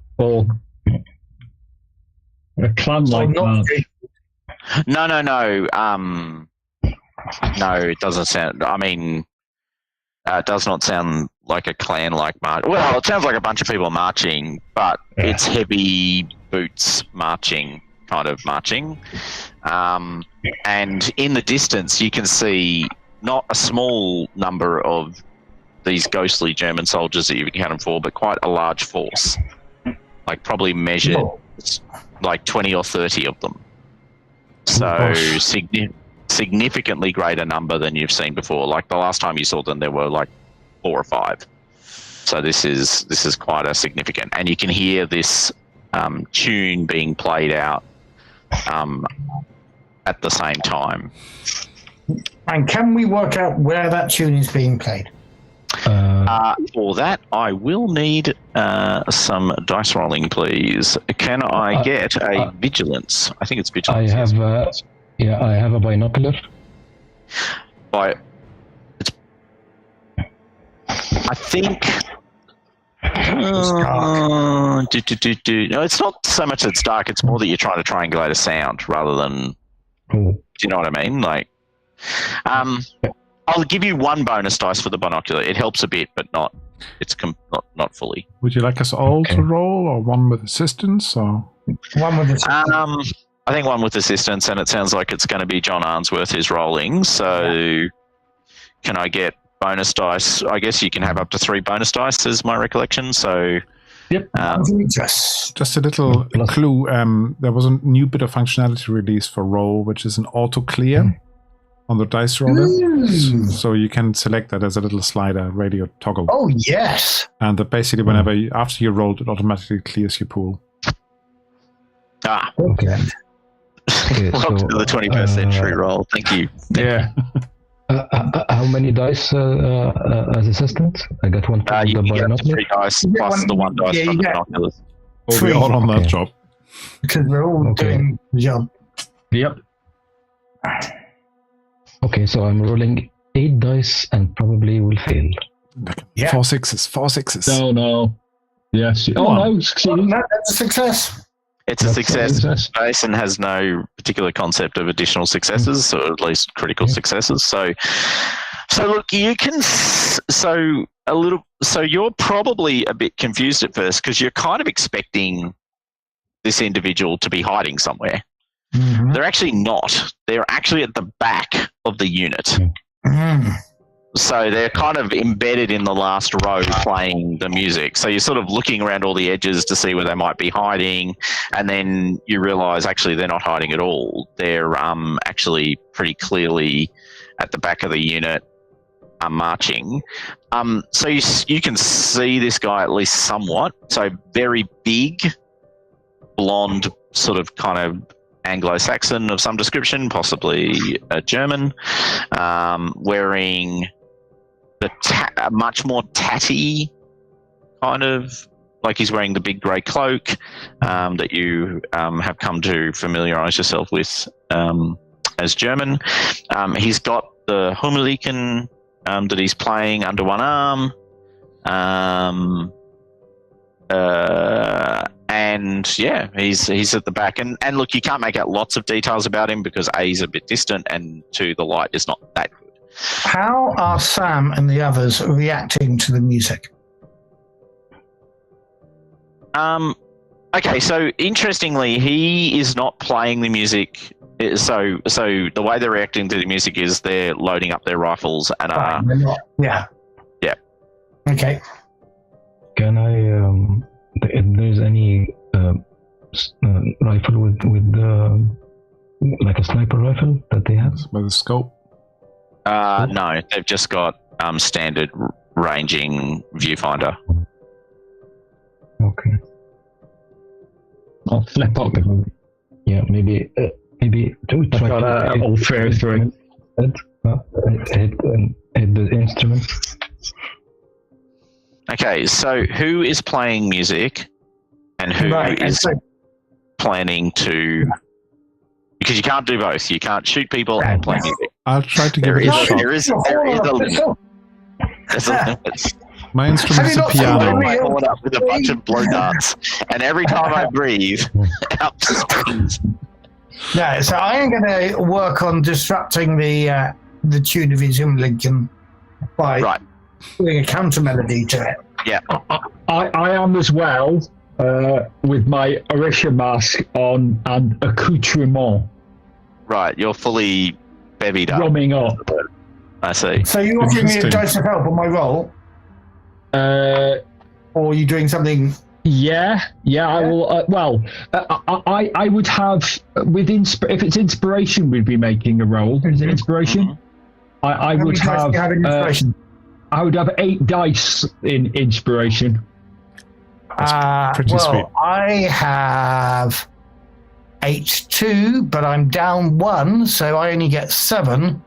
a clan like that. No. No, it doesn't sound... I mean, it does not sound like a clan-like march. Well, it sounds like a bunch of people marching, but it's heavy boots marching, kind of marching. And in the distance, you can see not a small number of these ghostly German soldiers that you've accounted for, but quite a large force. Like probably measured like 20 or 30 of them. So significantly greater number than you've seen before. Like the last time you saw them, there were like 4 or 5. So this is quite a significant, and you can hear this tune being played out at the same time. And can we work out where that tune is being played? For that, I will need some dice rolling, please. Can I get a vigilance? I think it's vigilance. I have a binocular. I think. No, it's not so much that it's dark. It's more that you're trying to triangulate a sound rather than. Do you know what I mean? Like, I'll give you 1 bonus dice for the binocular. It helps a bit, but not. It's not fully. Would you like us all to roll, or one with assistance, or one with assistance? I think 1 with assistance, and it sounds like it's going to be John Arnsworth who's rolling. So, can I get bonus dice? I guess you can have up to 3 bonus dice, is my recollection. So, yep. Just a little clue. There was a new bit of functionality released for roll, which is an auto clear on the dice roller. So you can select that as a little slider, radio toggle. Oh yes. And basically, whenever after you rolled, it automatically clears your pool. Okay. Welcome to the 21st century roll. Thank you. Yeah. How many dice as assistant? I got 1 for you the get binocular. 3 dice plus the 1 dice from the binoculars. We're all on that job. Because we're all doing the job. Yep. Okay, so I'm rolling 8 dice and probably will fail. 4 6s. 4 6s. No. Yes. No, succeeded. That's a success. It's a success. Vaesen has no particular concept of additional successes, or at least critical successes. So look, you can. So you're probably a bit confused at first because you're kind of expecting this individual to be hiding somewhere. Mm-hmm. They're actually not. They're actually at the back of the unit. Mm. So they're kind of embedded in the last row playing the music. So you're sort of looking around all the edges to see where they might be hiding, and then you realise actually they're not hiding at all. They're actually pretty clearly at the back of the unit marching. So you can see this guy at least somewhat. So very big, blonde, sort of kind of Anglo-Saxon of some description, possibly a German, wearing a much more tatty kind of, like he's wearing the big grey cloak that you have come to familiarise yourself with as German. He's got the Hummerlichen that he's playing under one arm. And yeah, he's at the back. And look, you can't make out lots of details about him because A, he's a bit distant, and 2, the light is not that good. How are Sam and the others reacting to the music? Okay, so interestingly, he is not playing the music. So the way they're reacting to the music is they're loading up their rifles and Yeah. Okay. Can I? If there's any rifle with like a sniper rifle that they have with a scope? No, they've just got standard ranging viewfinder. Okay. I'll flip up. Yeah, maybe do we try to all fair through. hit the instrument. Okay, so who is playing music and who is planning to... Because you can't do both. You can't shoot people and play music. I'll try to give it a shot. There is a limit. There's a limit. My instrument is a piano. I hold up with a bunch of blow darts, and every time I breathe, out springs. No, so I am going to work on disrupting the tune of his Lincoln by doing a counter melody to it. Yeah, I am as well, with my Orisha mask on and accoutrement. Right, you're fully bevied up. Drumming up. I see. So you're offering me a dose of help on my roll? Or are you doing something? Yeah, I will. I would have with if it's inspiration, we'd be making a roll. Is it inspiration? Mm-hmm. I would have. Inspiration? I would have 8 dice in inspiration. Pretty sweet. I have 8 too, but I'm down 1, so I only get 7.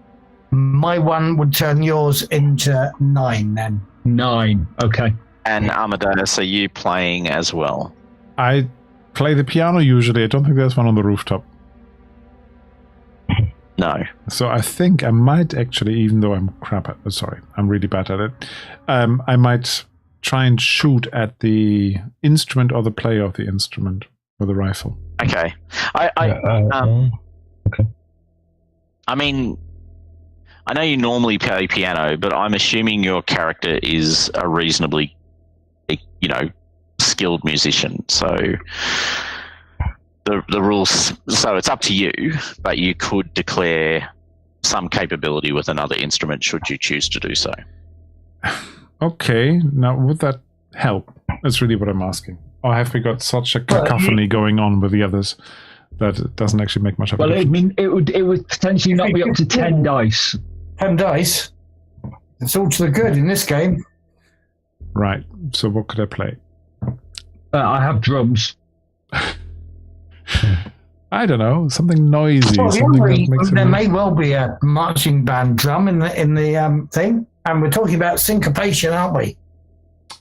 My 1 would turn yours into 9 then. 9, okay. And Amadeus, are you playing as well? I play the piano usually. I don't think there's one on the rooftop. No. So I think I might actually, even though I'm I'm really bad at it. I might try and shoot at the instrument or the player of the instrument with a rifle. Okay. Okay. I mean, I know you normally play piano, but I'm assuming your character is a reasonably, skilled musician. So the rules. So it's up to you, but you could declare some capability with another instrument should you choose to do so. Okay. Now, would that help? That's really what I'm asking. Or have we got such a cacophony going on with the others that it doesn't actually make much of a difference? Well, I mean, it would potentially not be up to 10 dice. 10 dice. It's all to the good in this game. Right. So what could I play? I have drums. I don't know. Something noisy. Well, something that makes there may well be a marching band drum in the thing, and we're talking about syncopation, aren't we?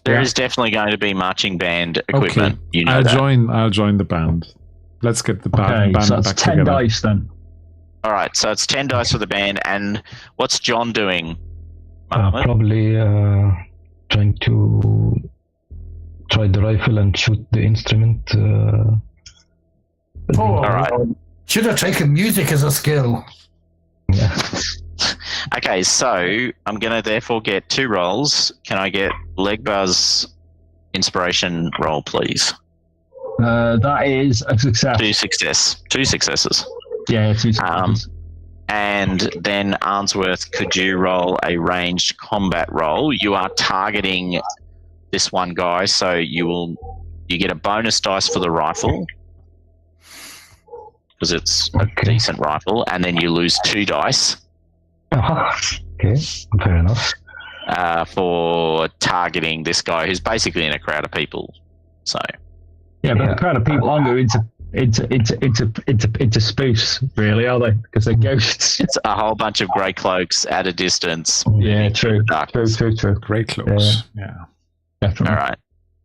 There is definitely going to be marching band equipment. Okay. You know I'll join the band. Let's get the band so that's back 10 together. dice then. All right, so it's 10 dice for the band, and what's John doing? Probably trying to try the rifle and shoot the instrument. All right. Should have taken music as a skill. Yeah. Okay, so I'm going to therefore get 2 rolls. Can I get Legbuzz inspiration roll, please? That is a success. 2 successes. Yeah, 2 successes. And then Arnsworth, could you roll a ranged combat roll? You are targeting this one guy, so you get a bonus dice for the rifle because it's a decent rifle, and then you lose 2 dice. Okay, fair enough. For targeting this guy who's basically in a crowd of people. So yeah, but the crowd of people aren't going into spoofs, really, are they? Because they're ghosts. it's a whole bunch of grey cloaks at a distance. Yeah, true. True. Grey cloaks. Yeah. Definitely. All right.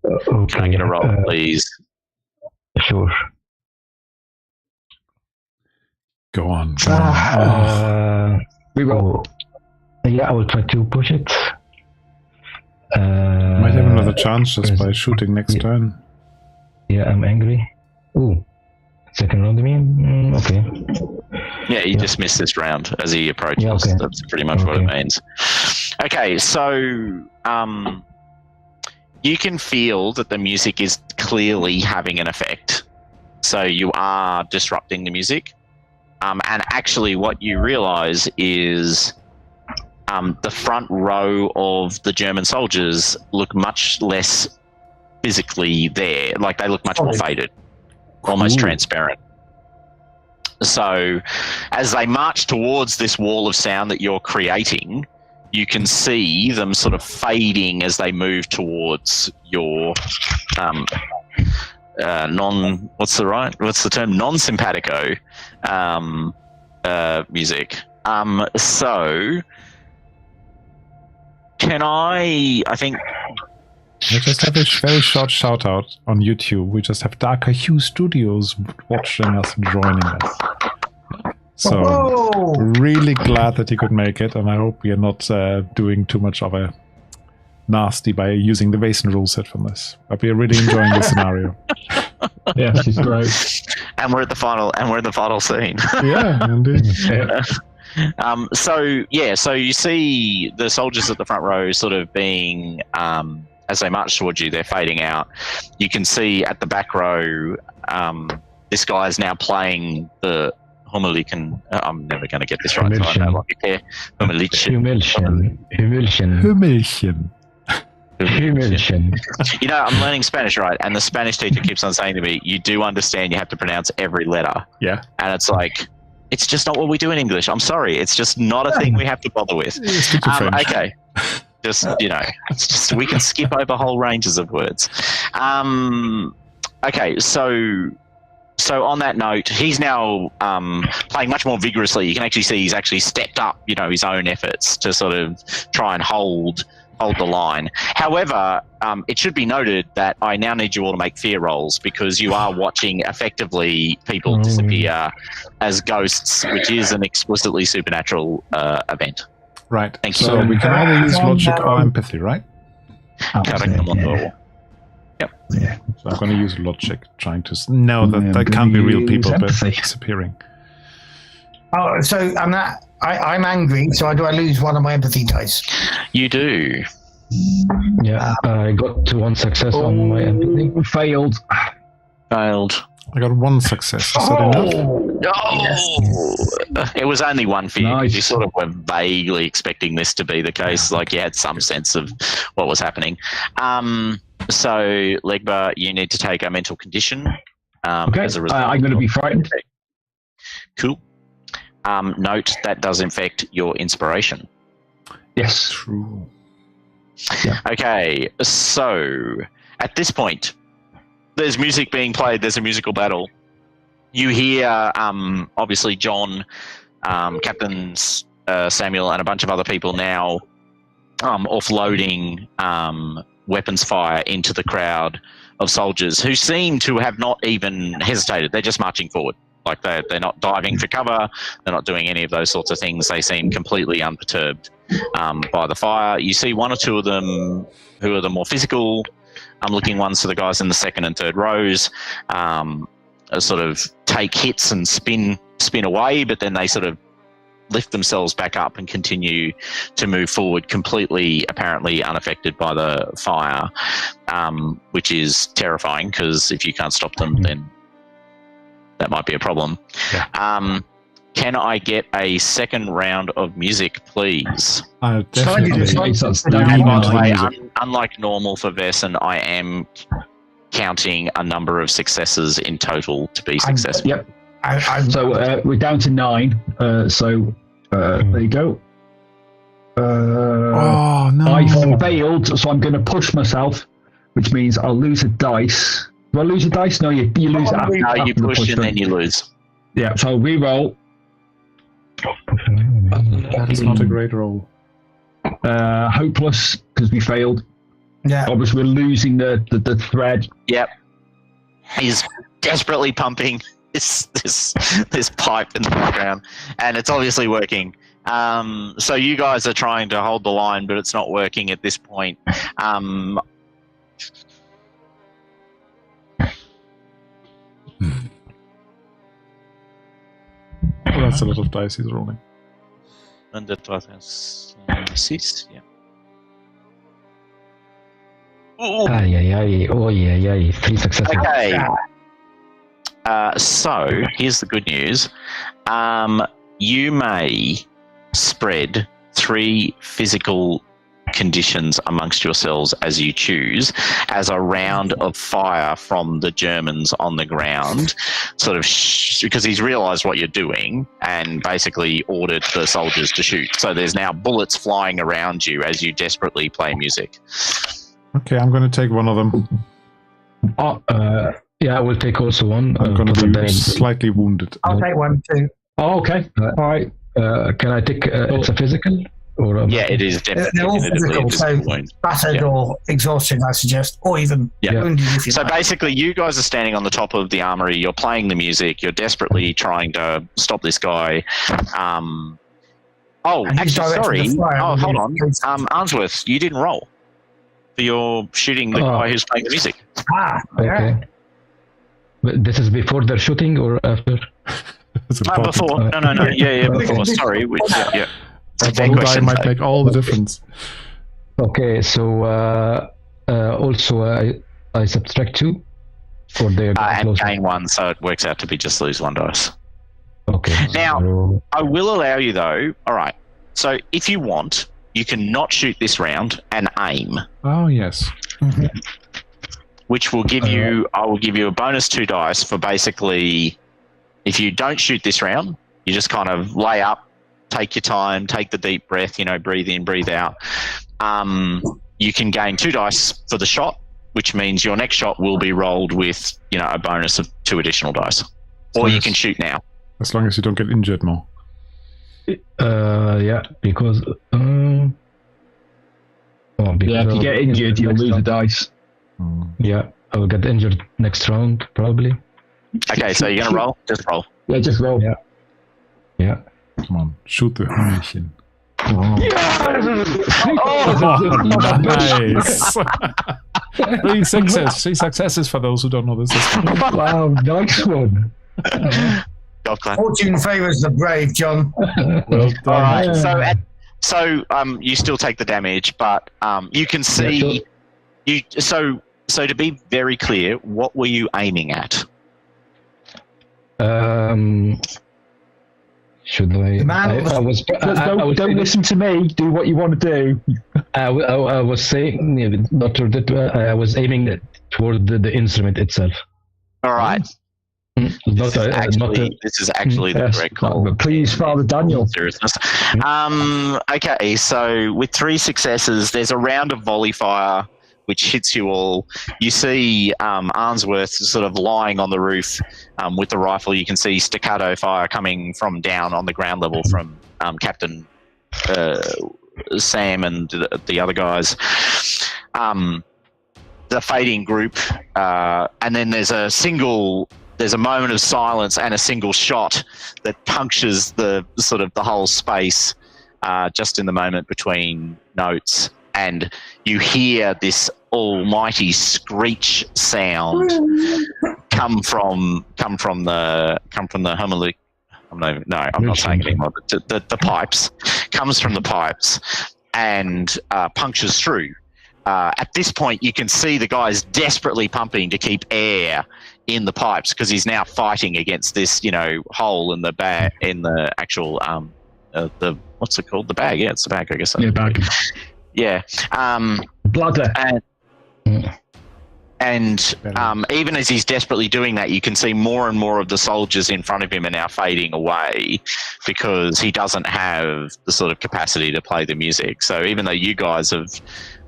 Okay. Can I get a roll, please? Sure. Go on. We roll. Yeah, I will try to push it. Might have another chance just by shooting next turn. Yeah, I'm angry. Ooh. Second round, I mean? Okay. Yeah, you just missed this round as he approaches. Yeah, okay. That's pretty much what it means. Okay, so you can feel that the music is clearly having an effect. So you are disrupting the music. And actually what you realize is the front row of the German soldiers look much less physically there. Like they look much more faded. Almost transparent. So as they march towards this wall of sound that you're creating, you can see them sort of fading as they move towards your non-simpatico music. So can I think I just have a very short shout out on YouTube. We just have Darker Hue Studios watching us and joining us. So really glad that you could make it, and I hope we are not doing too much of a nasty by using the Vaesen rule set from this. But we are really enjoying the scenario. Yeah, she's great. And we're at the final scene. Yeah, indeed. So you see the soldiers at the front row sort of being as they march towards you, they're fading out. You can see at the back row, this guy is now playing the Hummeliken. I'm never going to get this right. So I no longer care. Humilchen. You know, I'm learning Spanish, right? And the Spanish teacher keeps on saying to me, "You do understand? You have to pronounce every letter." Yeah. And it's like, it's just not what we do in English. I'm sorry, it's just not a thing we have to bother with. Okay. Just, you know, it's just, we can skip over whole ranges of words. Okay, so on that note, he's now playing much more vigorously. You can actually see he's actually stepped up, you know, his own efforts to sort of try and hold the line. However, it should be noted that I now need you all to make fear rolls because you are watching effectively people disappear as ghosts, which is an explicitly supernatural event. Right. Thank you. So we can either use logic or empathy, right? Correct. Yep. Yeah. So I'm going to use logic, trying to know that can't be real people, but disappearing. Oh, so I'm angry. So do I lose one of my empathy dice? You do. Yeah, I got to one success on my empathy. Failed. I got one success. Is that enough? It was only one for you. Nice. You sort of were vaguely expecting this to be the case. Like you had some sense of what was happening. So, Legba, you need to take a mental condition. Okay, as a result. I'm going to be frightened. Cool. Note that does infect your inspiration. Yes. True. Yeah. Okay, so at this point, there's music being played. There's a musical battle. You hear, obviously, John, Captain Samuel, and a bunch of other people now offloading weapons fire into the crowd of soldiers who seem to have not even hesitated. They're just marching forward. Like they're not diving for cover. They're not doing any of those sorts of things. They seem completely unperturbed by the fire. You see one or two of them who are the more physical looking ones, so the guys in the second and third rows sort of take hits and spin away, but then they sort of lift themselves back up and continue to move forward, completely apparently unaffected by the fire, which is terrifying because if you can't stop them, then that might be a problem. Yeah. Can I get a second round of music, please? Definitely. And by the way, unlike normal for Vaesen, I am counting a number of successes in total to be successful. Yep. So we're down to 9. There you go. Oh, no. I failed, so I'm going to push myself, which means I'll lose a dice. Do I lose a dice? No, you lose it after, No, you the push and then you lose. Yeah, so I'll re-roll. That is not a great roll. Hopeless, because we failed. Yeah. Obviously, we're losing the thread. Yep. He's desperately pumping this pipe in the background, and it's obviously working. So you guys are trying to hold the line, but it's not working at this point. Well, that's a lot of dice he's rolling. And that was 6, yeah. Ooh. Ay. 3 successes. Okay. So here's the good news. You may spread 3 physical conditions amongst yourselves as you choose, as a round of fire from the Germans on the ground, sort of because he's realised what you're doing and basically ordered the soldiers to shoot. So there's now bullets flying around you as you desperately play music. Okay, I'm going to take one of them. Yeah, I will take also one. I'm going to be slightly wounded. I'll take one too. Oh, okay. All right. Can I take? It's a physical. Or yeah, it is definitely. They're all physical, so battered or exhaustion, I suggest, or even wounded. So basically, you guys are standing on the top of the armory. You're playing the music. You're desperately trying to stop this guy. Actually, sorry. Oh, hold on. Arnsworth, you didn't roll for your shooting the guy who's playing the music. Okay. But this is before they're shooting or after? Before. No. Yeah, before. Sorry. Yeah. One die might make all the difference. Okay, so also I subtract 2 for their and gain 1, so it works out to be just lose 1 dice. Okay. Now, I will allow you though. All right. So if you want, you can not shoot this round and aim. Oh yes. Which will give you. I will give you a bonus 2 dice for basically. If you don't shoot this round, you just kind of lay up. Take your time, take the deep breath, breathe in, breathe out. You can gain 2 dice for the shot, which means your next shot will be rolled with, a bonus of 2 additional dice. Or you can shoot now. As long as you don't get injured more. Yeah, because... if you get injured, you'll lose a dice. Yeah, I will get injured next round, probably. Okay, so you're going to roll? Just roll. Yeah, just roll. Yeah. Come on, shoot the Hühnchen. Nice! 3 successes for those who don't know the system. Wow, nice one. Fortune favours the brave, John. Well done. All right, so you still take the damage, but you can see... So to be very clear, what were you aiming at? Should I? Don't listen to me. Do what you want to do. I was saying, not toward that. I was aiming toward the instrument itself. All right. This is actually the correct call. Please, Father Daniel. Seriousness. Okay, so with 3 successes, there's a round of volley fire which hits you all. You see Arnsworth sort of lying on the roof with the rifle. You can see staccato fire coming from down on the ground level from Captain Sam and the other guys. The fading group, and then there's a moment of silence and a single shot that punctures the whole space just in the moment between notes. And you hear this almighty screech sound come from the harmonic. I'm not saying it anymore. The pipes comes from the pipes and punctures through. At this point, you can see the guy's desperately pumping to keep air in the pipes because he's now fighting against this, hole in the bag, in the actual the what's it called? The bag. Yeah, it's the bag. I guess. Yeah, bag. Yeah. Bladder. And even as he's desperately doing that, you can see more and more of the soldiers in front of him are now fading away because he doesn't have the sort of capacity to play the music. So even though you guys have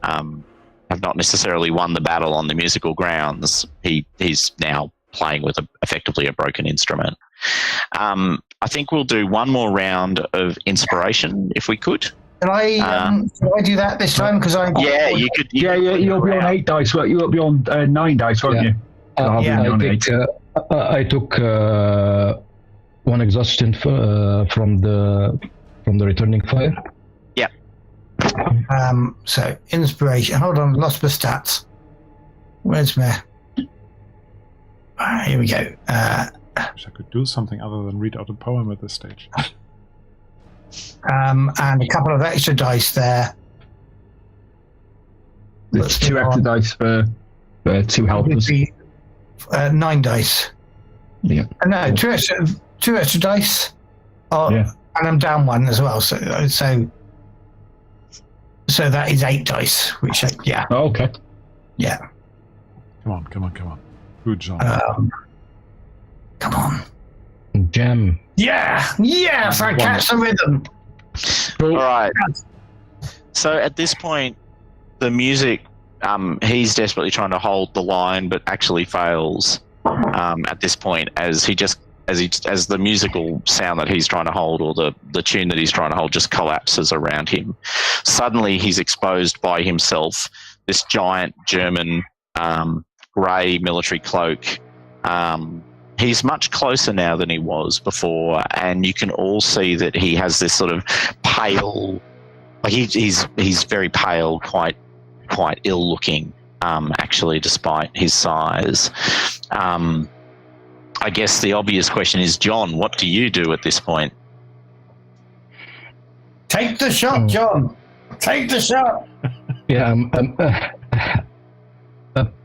not necessarily won the battle on the musical grounds, he's now playing with effectively a broken instrument. I think we'll do one more round of inspiration if we could. Can I do that this time? Because you could. You'll be on 8 dice. You'll be on 9 dice, won't you? I took 1 exhaustion from the from the returning fire. Yep. So inspiration. Hold on, lost my stats. Where's my? Here we go. Wish I could do something other than read out a poem at this stage. And a couple of extra dice there. There's 2 extra dice for 2 helpers. 9 dice. Yeah. No, two extra dice. Oh, Yeah. and I'm down 1 as well. So that is 8 dice. Which yeah, Oh, okay. yeah. Come on. Good job. Come on. Jam. Yeah. Yes, I catch the rhythm. All right. So at this point, the music, he's desperately trying to hold the line, but actually fails at this point as the musical sound that he's trying to hold, or the tune that he's trying to hold, just collapses around him. Suddenly, he's exposed by himself, this giant German grey military cloak. He's much closer now than he was before, and you can all see that he has this sort of pale, like he's very pale, quite ill-looking, actually, despite his size. I guess the obvious question is, John, what do you do at this point? Take the shot, John. Take the shot. Yeah,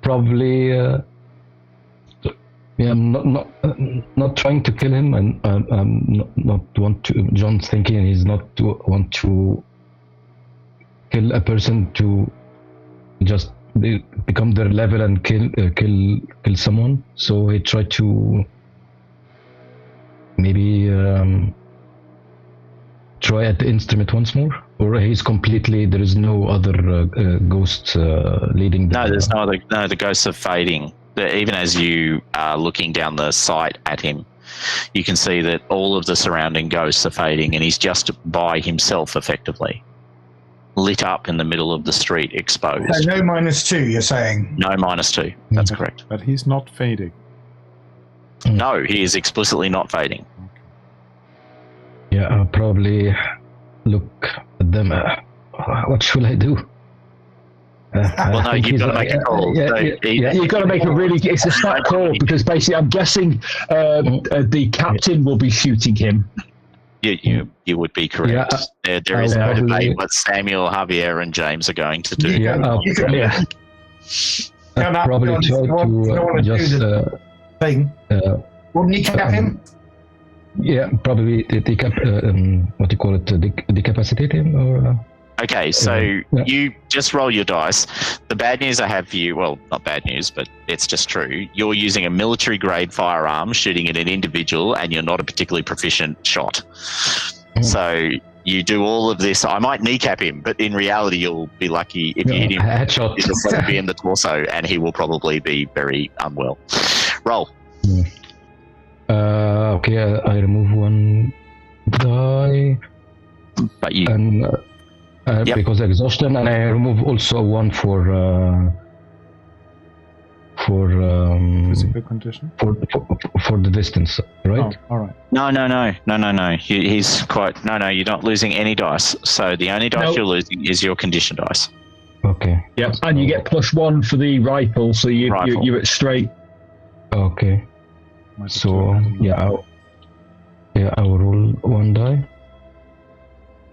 probably. Yeah, I'm not trying to kill him, and not want to. John's thinking he's not to want to kill a person to just become their level and kill someone. So he tried to maybe try at the instrument once more, or he's completely, there is no other ghosts leading. There's no other. No, the ghosts are fading. Even as you are looking down the sight at him, you can see that all of the surrounding ghosts are fading, and he's just by himself, effectively, lit up in the middle of the street, exposed. So no -2, you're saying? No -2. That's correct. But he's not fading. No, he is explicitly not fading. Yeah, I'll probably look at them. What should I do? Well, no, you've got to make a call. You've got to make a really. It's a snap call, because basically, I'm guessing the captain will be shooting him. You would be correct. Yeah, there is no debate what Samuel, Javier, and James are going to do. Yeah, I'll probably try to just thing. Wouldn't he cap him? Yeah, probably what do you call it? Decapacitate him, or. Okay, so you just roll your dice. The bad news I have for you, well, not bad news, but it's just true. You're using a military-grade firearm, shooting at an individual, and you're not a particularly proficient shot. So you do all of this. I might kneecap him, but in reality, you'll be lucky if you hit him. Headshot. It'll be in the torso, and he will probably be very unwell. Roll. Okay, I remove 1 die. But you... And, because exhaustion, and I remove also 1 for physical condition for the distance, right? Oh, all right. No. He's quite. No. You're not losing any dice. So the only dice you're losing is your condition dice. Okay. Yep, and you get +1 for the rifle, so you're at straight. Okay. So I will roll 1 die.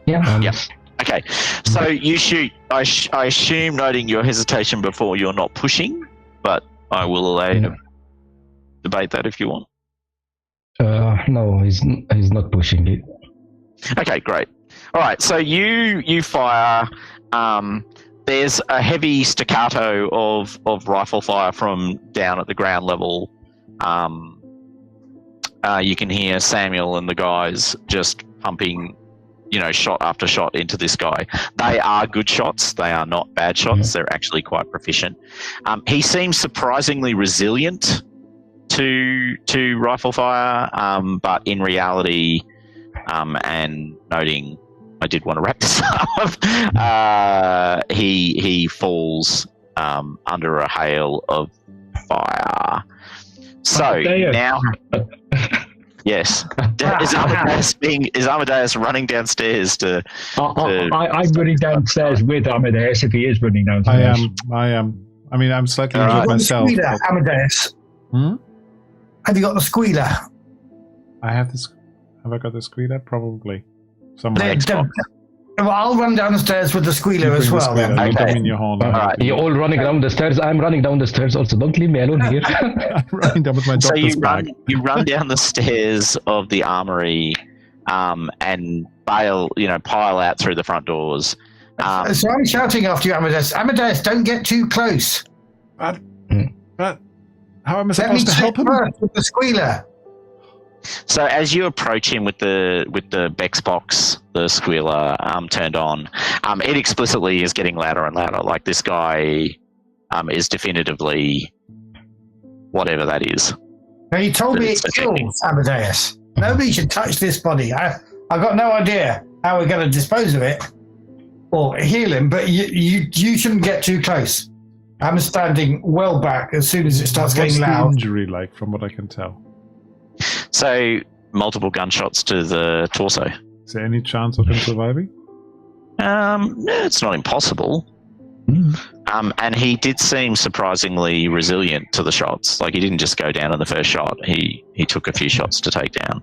Yeah. Yep. Okay, so you shoot. I assume, noting your hesitation before, you're not pushing, but I will allow you to debate that if you want. No, he's not pushing it. Okay, great. All right, so you fire. There's a heavy staccato of rifle fire from down at the ground level. You can hear Samuel and the guys just pumping, shot after shot into this guy. They are good shots. They are not bad shots. They're actually quite proficient. He seems surprisingly resilient to rifle fire, but in reality, and noting, I did want to wrap this up, he falls under a hail of fire. So now Yes. Is Amadeus running downstairs to? I'm running downstairs with Amadeus if he is running downstairs. I am. I mean, I'm slightly All injured right. myself. Squealer, but- Amadeus. Have you got the squealer? I have this. Have I got the squealer? Probably. Somewhere. Well, I'll run downstairs with the squealer as well. Then. You Okay. don't mean your horn. All right. You're all running down the stairs. I'm running down the stairs also. Don't leave me alone here. I'm running down with my So doctor's bag. you run down the stairs of the armory, and pile out through the front doors. So I'm shouting after you, Amadeus. Amadeus, don't get too close. But how am I Let me supposed to help him? first with the squealer. So as you approach him with the Bex box, the squealer turned on, it explicitly is getting louder and louder. Like this guy is definitively whatever that is. Now, you told me It's it kills Amadeus. Nobody should touch this body. I've got no idea how we're going to dispose of it or heal him, but you shouldn't get too close. I'm standing well back as soon as it starts What's getting the loud. injury like, from what I can tell? So multiple gunshots to the torso. Is there any chance of him surviving? It's not impossible. And he did seem surprisingly resilient to the shots. Like he didn't just go down in the first shot. He took a few shots to take down.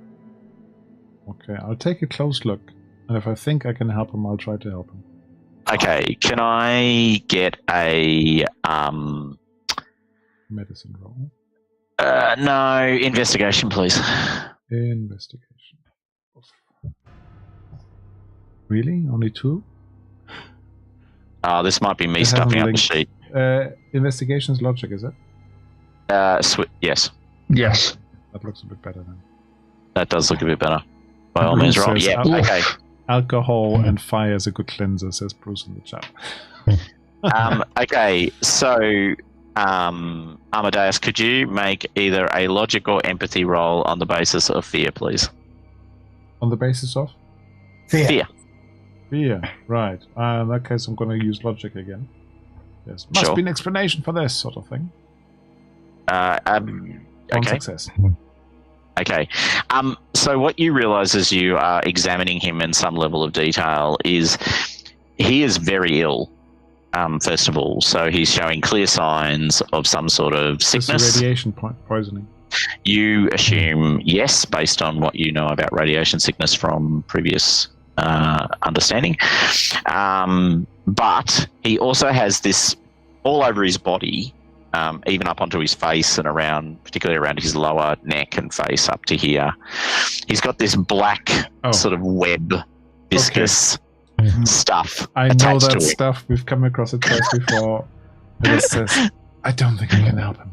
Okay, I'll take a close look, and if I think I can help him, I'll try to help him. Okay, can I get a Medicine roll. no investigation, please? Investigation. Really? Only 2? This might be me I haven't stuffing up the linked- sheet. Investigation's logic, is it? Yes, Yes. That looks a bit better then. that does look a bit better. By all Bruce means, roll. says, Yeah, "Oof." okay. Alcohol and fire is a good cleanser, says Bruce in the chat. Okay, so Amadeus, could you make either a logic or empathy roll on the basis of fear, please? On the basis of? Fear. Fear, right. In that case, I'm going to use logic again. Yes, must Sure. be an explanation for this sort of thing. One Okay. success. Okay. So what you realize as you are examining him in some level of detail is he is very ill, first of all. So he's showing clear signs of some sort of This is sickness. radiation poisoning. You assume yes, based on what you know about radiation sickness from previous understanding. But he also has this all over his body, even up onto his face and around, particularly around his lower neck and face up to here. He's got this black sort of web, viscous stuff I know attached that to it. stuff. We've come across it twice before. And it says, I don't think I can help him.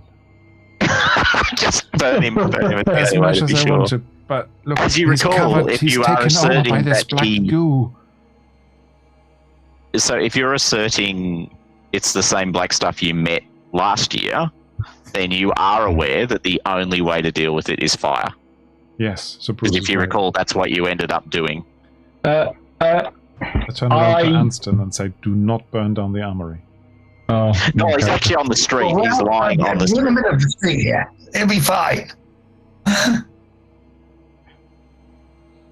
Just burn him As anyway, much to as be I sure. want to. But look, As you he's recall, covered. if He's you are taken over by asserting this that black he- goo. So if you're asserting it's the same black stuff you met last year, then you are aware that the only way to deal with it is fire. Yes. So Bruce Because if is you right. recall, that's what you ended up doing. I turn around to Anston and say, do not burn down the armory. Oh, No, he's okay. actually on the street. He's lying on the We're in the street. middle of the street here. It'll be fine.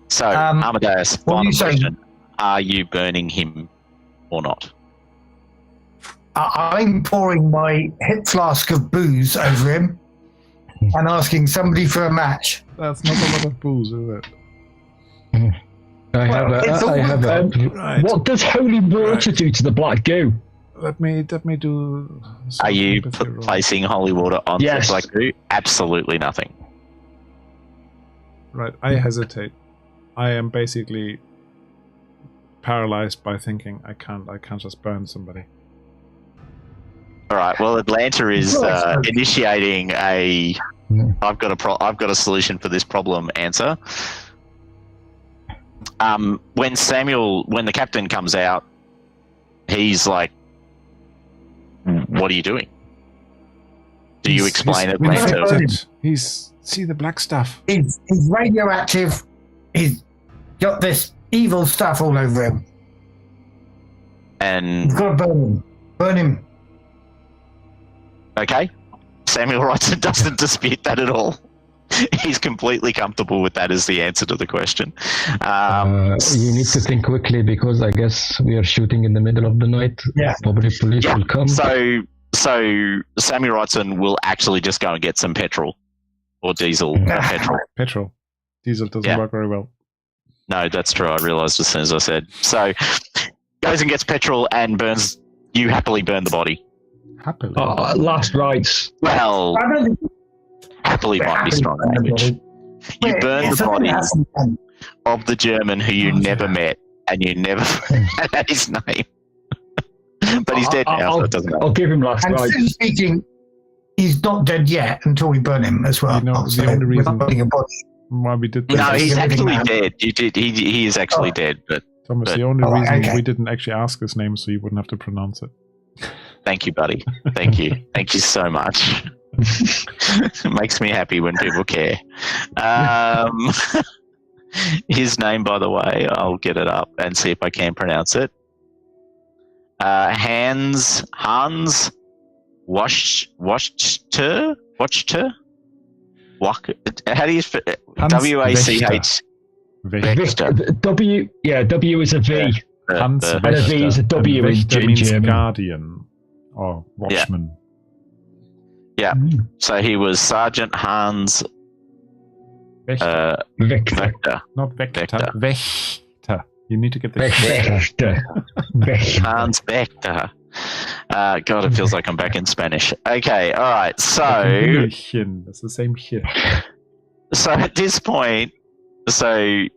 So, Amadeus, what are final you saying? question. Are you burning him or not? I'm pouring my hip flask of booze over him and asking somebody for a match. That's not a lot of booze, is it? I have it's all Right. What does holy water do to the black goo? Let me do. some Are you empathy roll. placing holy water on Yes. the black goo? Absolutely nothing. Right. I hesitate. I am basically paralyzed by thinking I can't just burn somebody. All right. Well, Atlanta is initiating a. I've got a solution for this problem. Answer. When the captain comes out, he's like, "What are you doing?" Do you explain we've Atlanta? affected. He's see the black stuff. He's radioactive. He's got this evil stuff all over him. And You've got to burn him. Burn him. okay, Samuel Wrighton doesn't dispute that at all. He's completely comfortable with that as the answer to the question. You need to think quickly because I guess we are shooting in the middle of the night. Yeah. Probably police will come. So Sammy Wrightson will actually just go and get some petrol or diesel. Petrol. Diesel doesn't work very well. No, that's true. I realised as soon as I said. So goes and gets petrol and burns. You happily burn the body. Happily. Last rites. Well, happily might be strong language. You burn the body of the German who you never met and you never had his name. But he's dead now, so it doesn't matter. I'll give him last rites. And speaking, he's not dead yet until we burn him as well. You know, the only reason burning a body. why we did this. No, he's actually dead. He is actually dead. But Thomas, the only reason we didn't actually ask his name so you wouldn't have to pronounce it. Thank you, buddy. Thank you. Thank you so much. It makes me happy when people care. His name, by the way, I'll get it up and see if I can pronounce it. Hans Wachter. How do you spell it? W-A-C-H. W is a V. Hans and a V is a W in means German. guardian or watchman. Yeah. So he was Sergeant Hans Victor. Not Vector. Wächter. You need to get this. Hans Victor. God, it feels like I'm back in Spanish. Okay, all right. So That's the same shit. So at this point, we'll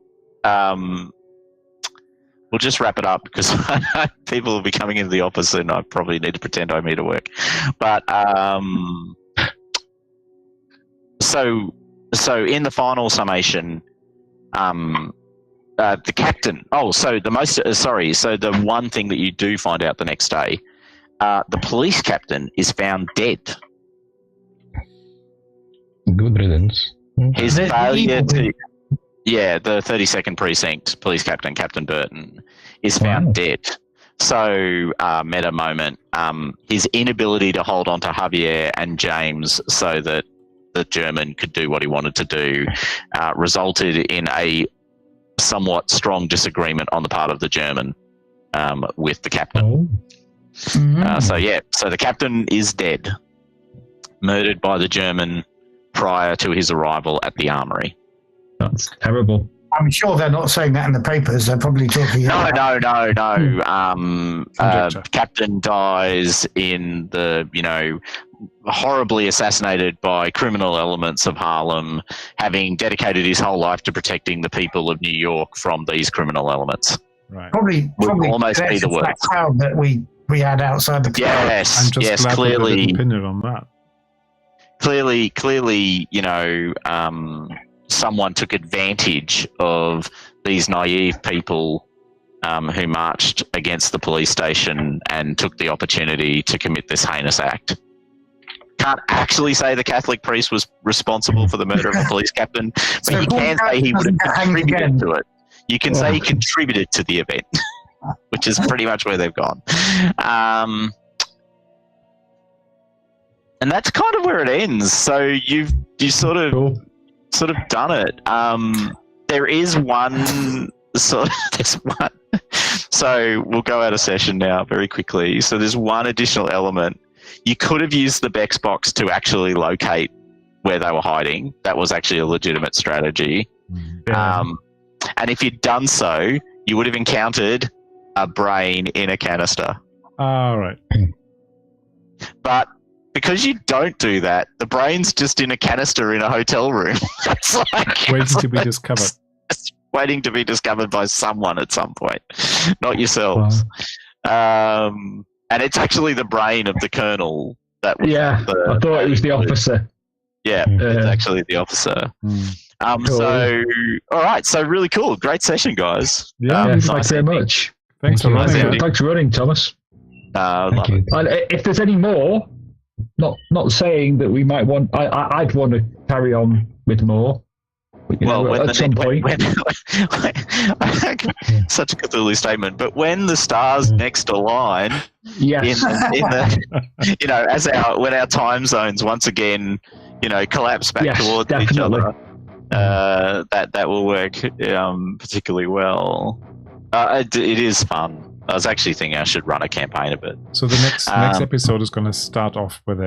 just wrap it up because people will be coming into the office and I probably need to pretend I'm here to work. But so in the final summation, the captain. So the one thing that you do find out the next day, the police captain is found dead. Good riddance. His failure to. Yeah, the 32nd Precinct police captain, Captain Burton, is found dead. So, meta moment, his inability to hold on to Javier and James so that the German could do what he wanted to do resulted in a somewhat strong disagreement on the part of the German with the captain. So the captain is dead, murdered by the German prior to his arrival at the armory. That's terrible. I'm sure they're not saying that in the papers. They're probably talking. No. Captain dies in the, horribly assassinated by criminal elements of Harlem, having dedicated his whole life to protecting the people of New York from these criminal elements. Right. Probably almost be the word. That crowd that we had outside the club. Yes. I'm just glad clearly. we didn't pin it on that. Clearly, someone took advantage of these naive people who marched against the police station and took the opportunity to commit this heinous act. Can't actually say the Catholic priest was responsible for the murder of the police captain, but you can say he would have contributed to it. You can say he contributed to the event, which is pretty much where they've gone. And that's kind of where it ends. So you sort of done it. There is one. So we'll go out of session now very quickly. So there's one additional element. You could have used the Bex box to actually locate where they were hiding. That was actually a legitimate strategy. Yeah. And if you'd done so, you would have encountered a brain in a canister. All right. But because you don't do that, the brain's just in a canister in a hotel room. It's like Waiting to be discovered. It's waiting to be discovered by someone at some point, not yourselves. Wow. And it's actually the brain of the colonel. I thought it was the officer. Yeah, it's actually the officer. Cool. So, all right. So really cool. Great session, guys. Yeah, thanks very much. Thanks for running. Thanks for running, Thomas. Love it. And if there's any more, not saying that we might want. I'd want to carry on with more. At some point. Such a Cthulhu statement. But when the stars next align, yes, when our time zones once again collapse back towards definitely. each other. That will work particularly well. It is fun. I was actually thinking I should run a campaign a bit. So the next episode is going to start off with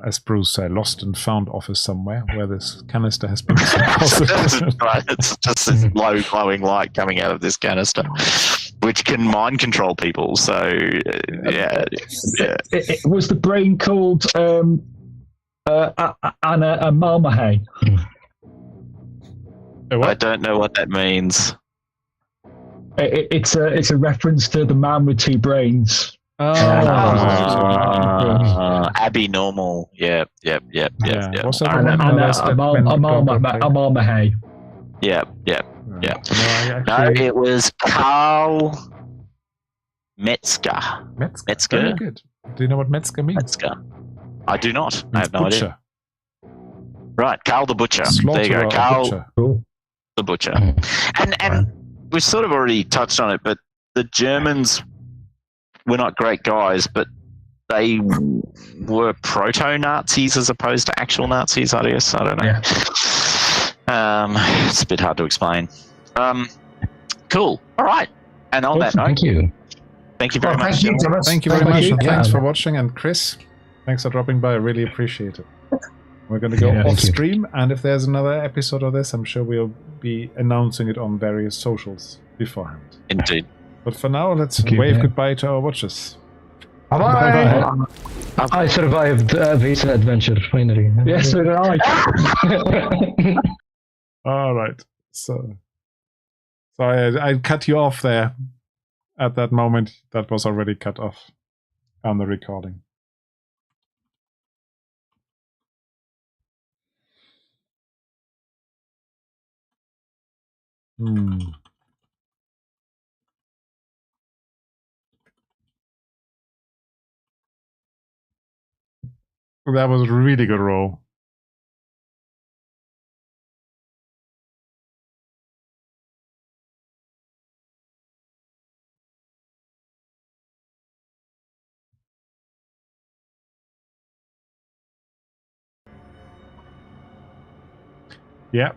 as Bruce said, lost and found office somewhere where this canister has been deposited. Right, it's just this low glowing light coming out of this canister, which can mind control people. So yeah. It was the brain called Anna Malmahay. I don't know what that means. It's a reference to the man with two brains. Abby Normal. Yep. Was that Malmahay. Yep. No, it was Carl Metzger. Very good. Do you know what Metzger means? Metzger. I do not. I have no butcher. idea. Right, Carl the Butcher. Slaughterer, there you go. Carl butcher. the Butcher. And we've sort of already touched on it, but the Germans were not great guys, but they were proto-Nazis as opposed to actual Nazis, I guess. I don't know. Yeah. It's a bit hard to explain. Cool. All right. And on that note, thank you. Thank you very much. Thank you, Thomas. Thank you very much, and Yeah. thanks for watching. And Chris, thanks for dropping by. I really appreciate it. We're going to go Yeah, off thank you. stream, and if there's another episode of this, I'm sure we'll be announcing it on various socials beforehand. Indeed. But for now, let's Thank you, wave yeah. goodbye to our watchers. Bye-bye. I survived the Vaesen adventure finally. Yes, so did I. All right. So I cut you off there at that moment. That was already cut off on the recording. That was a really good roll. Yeah,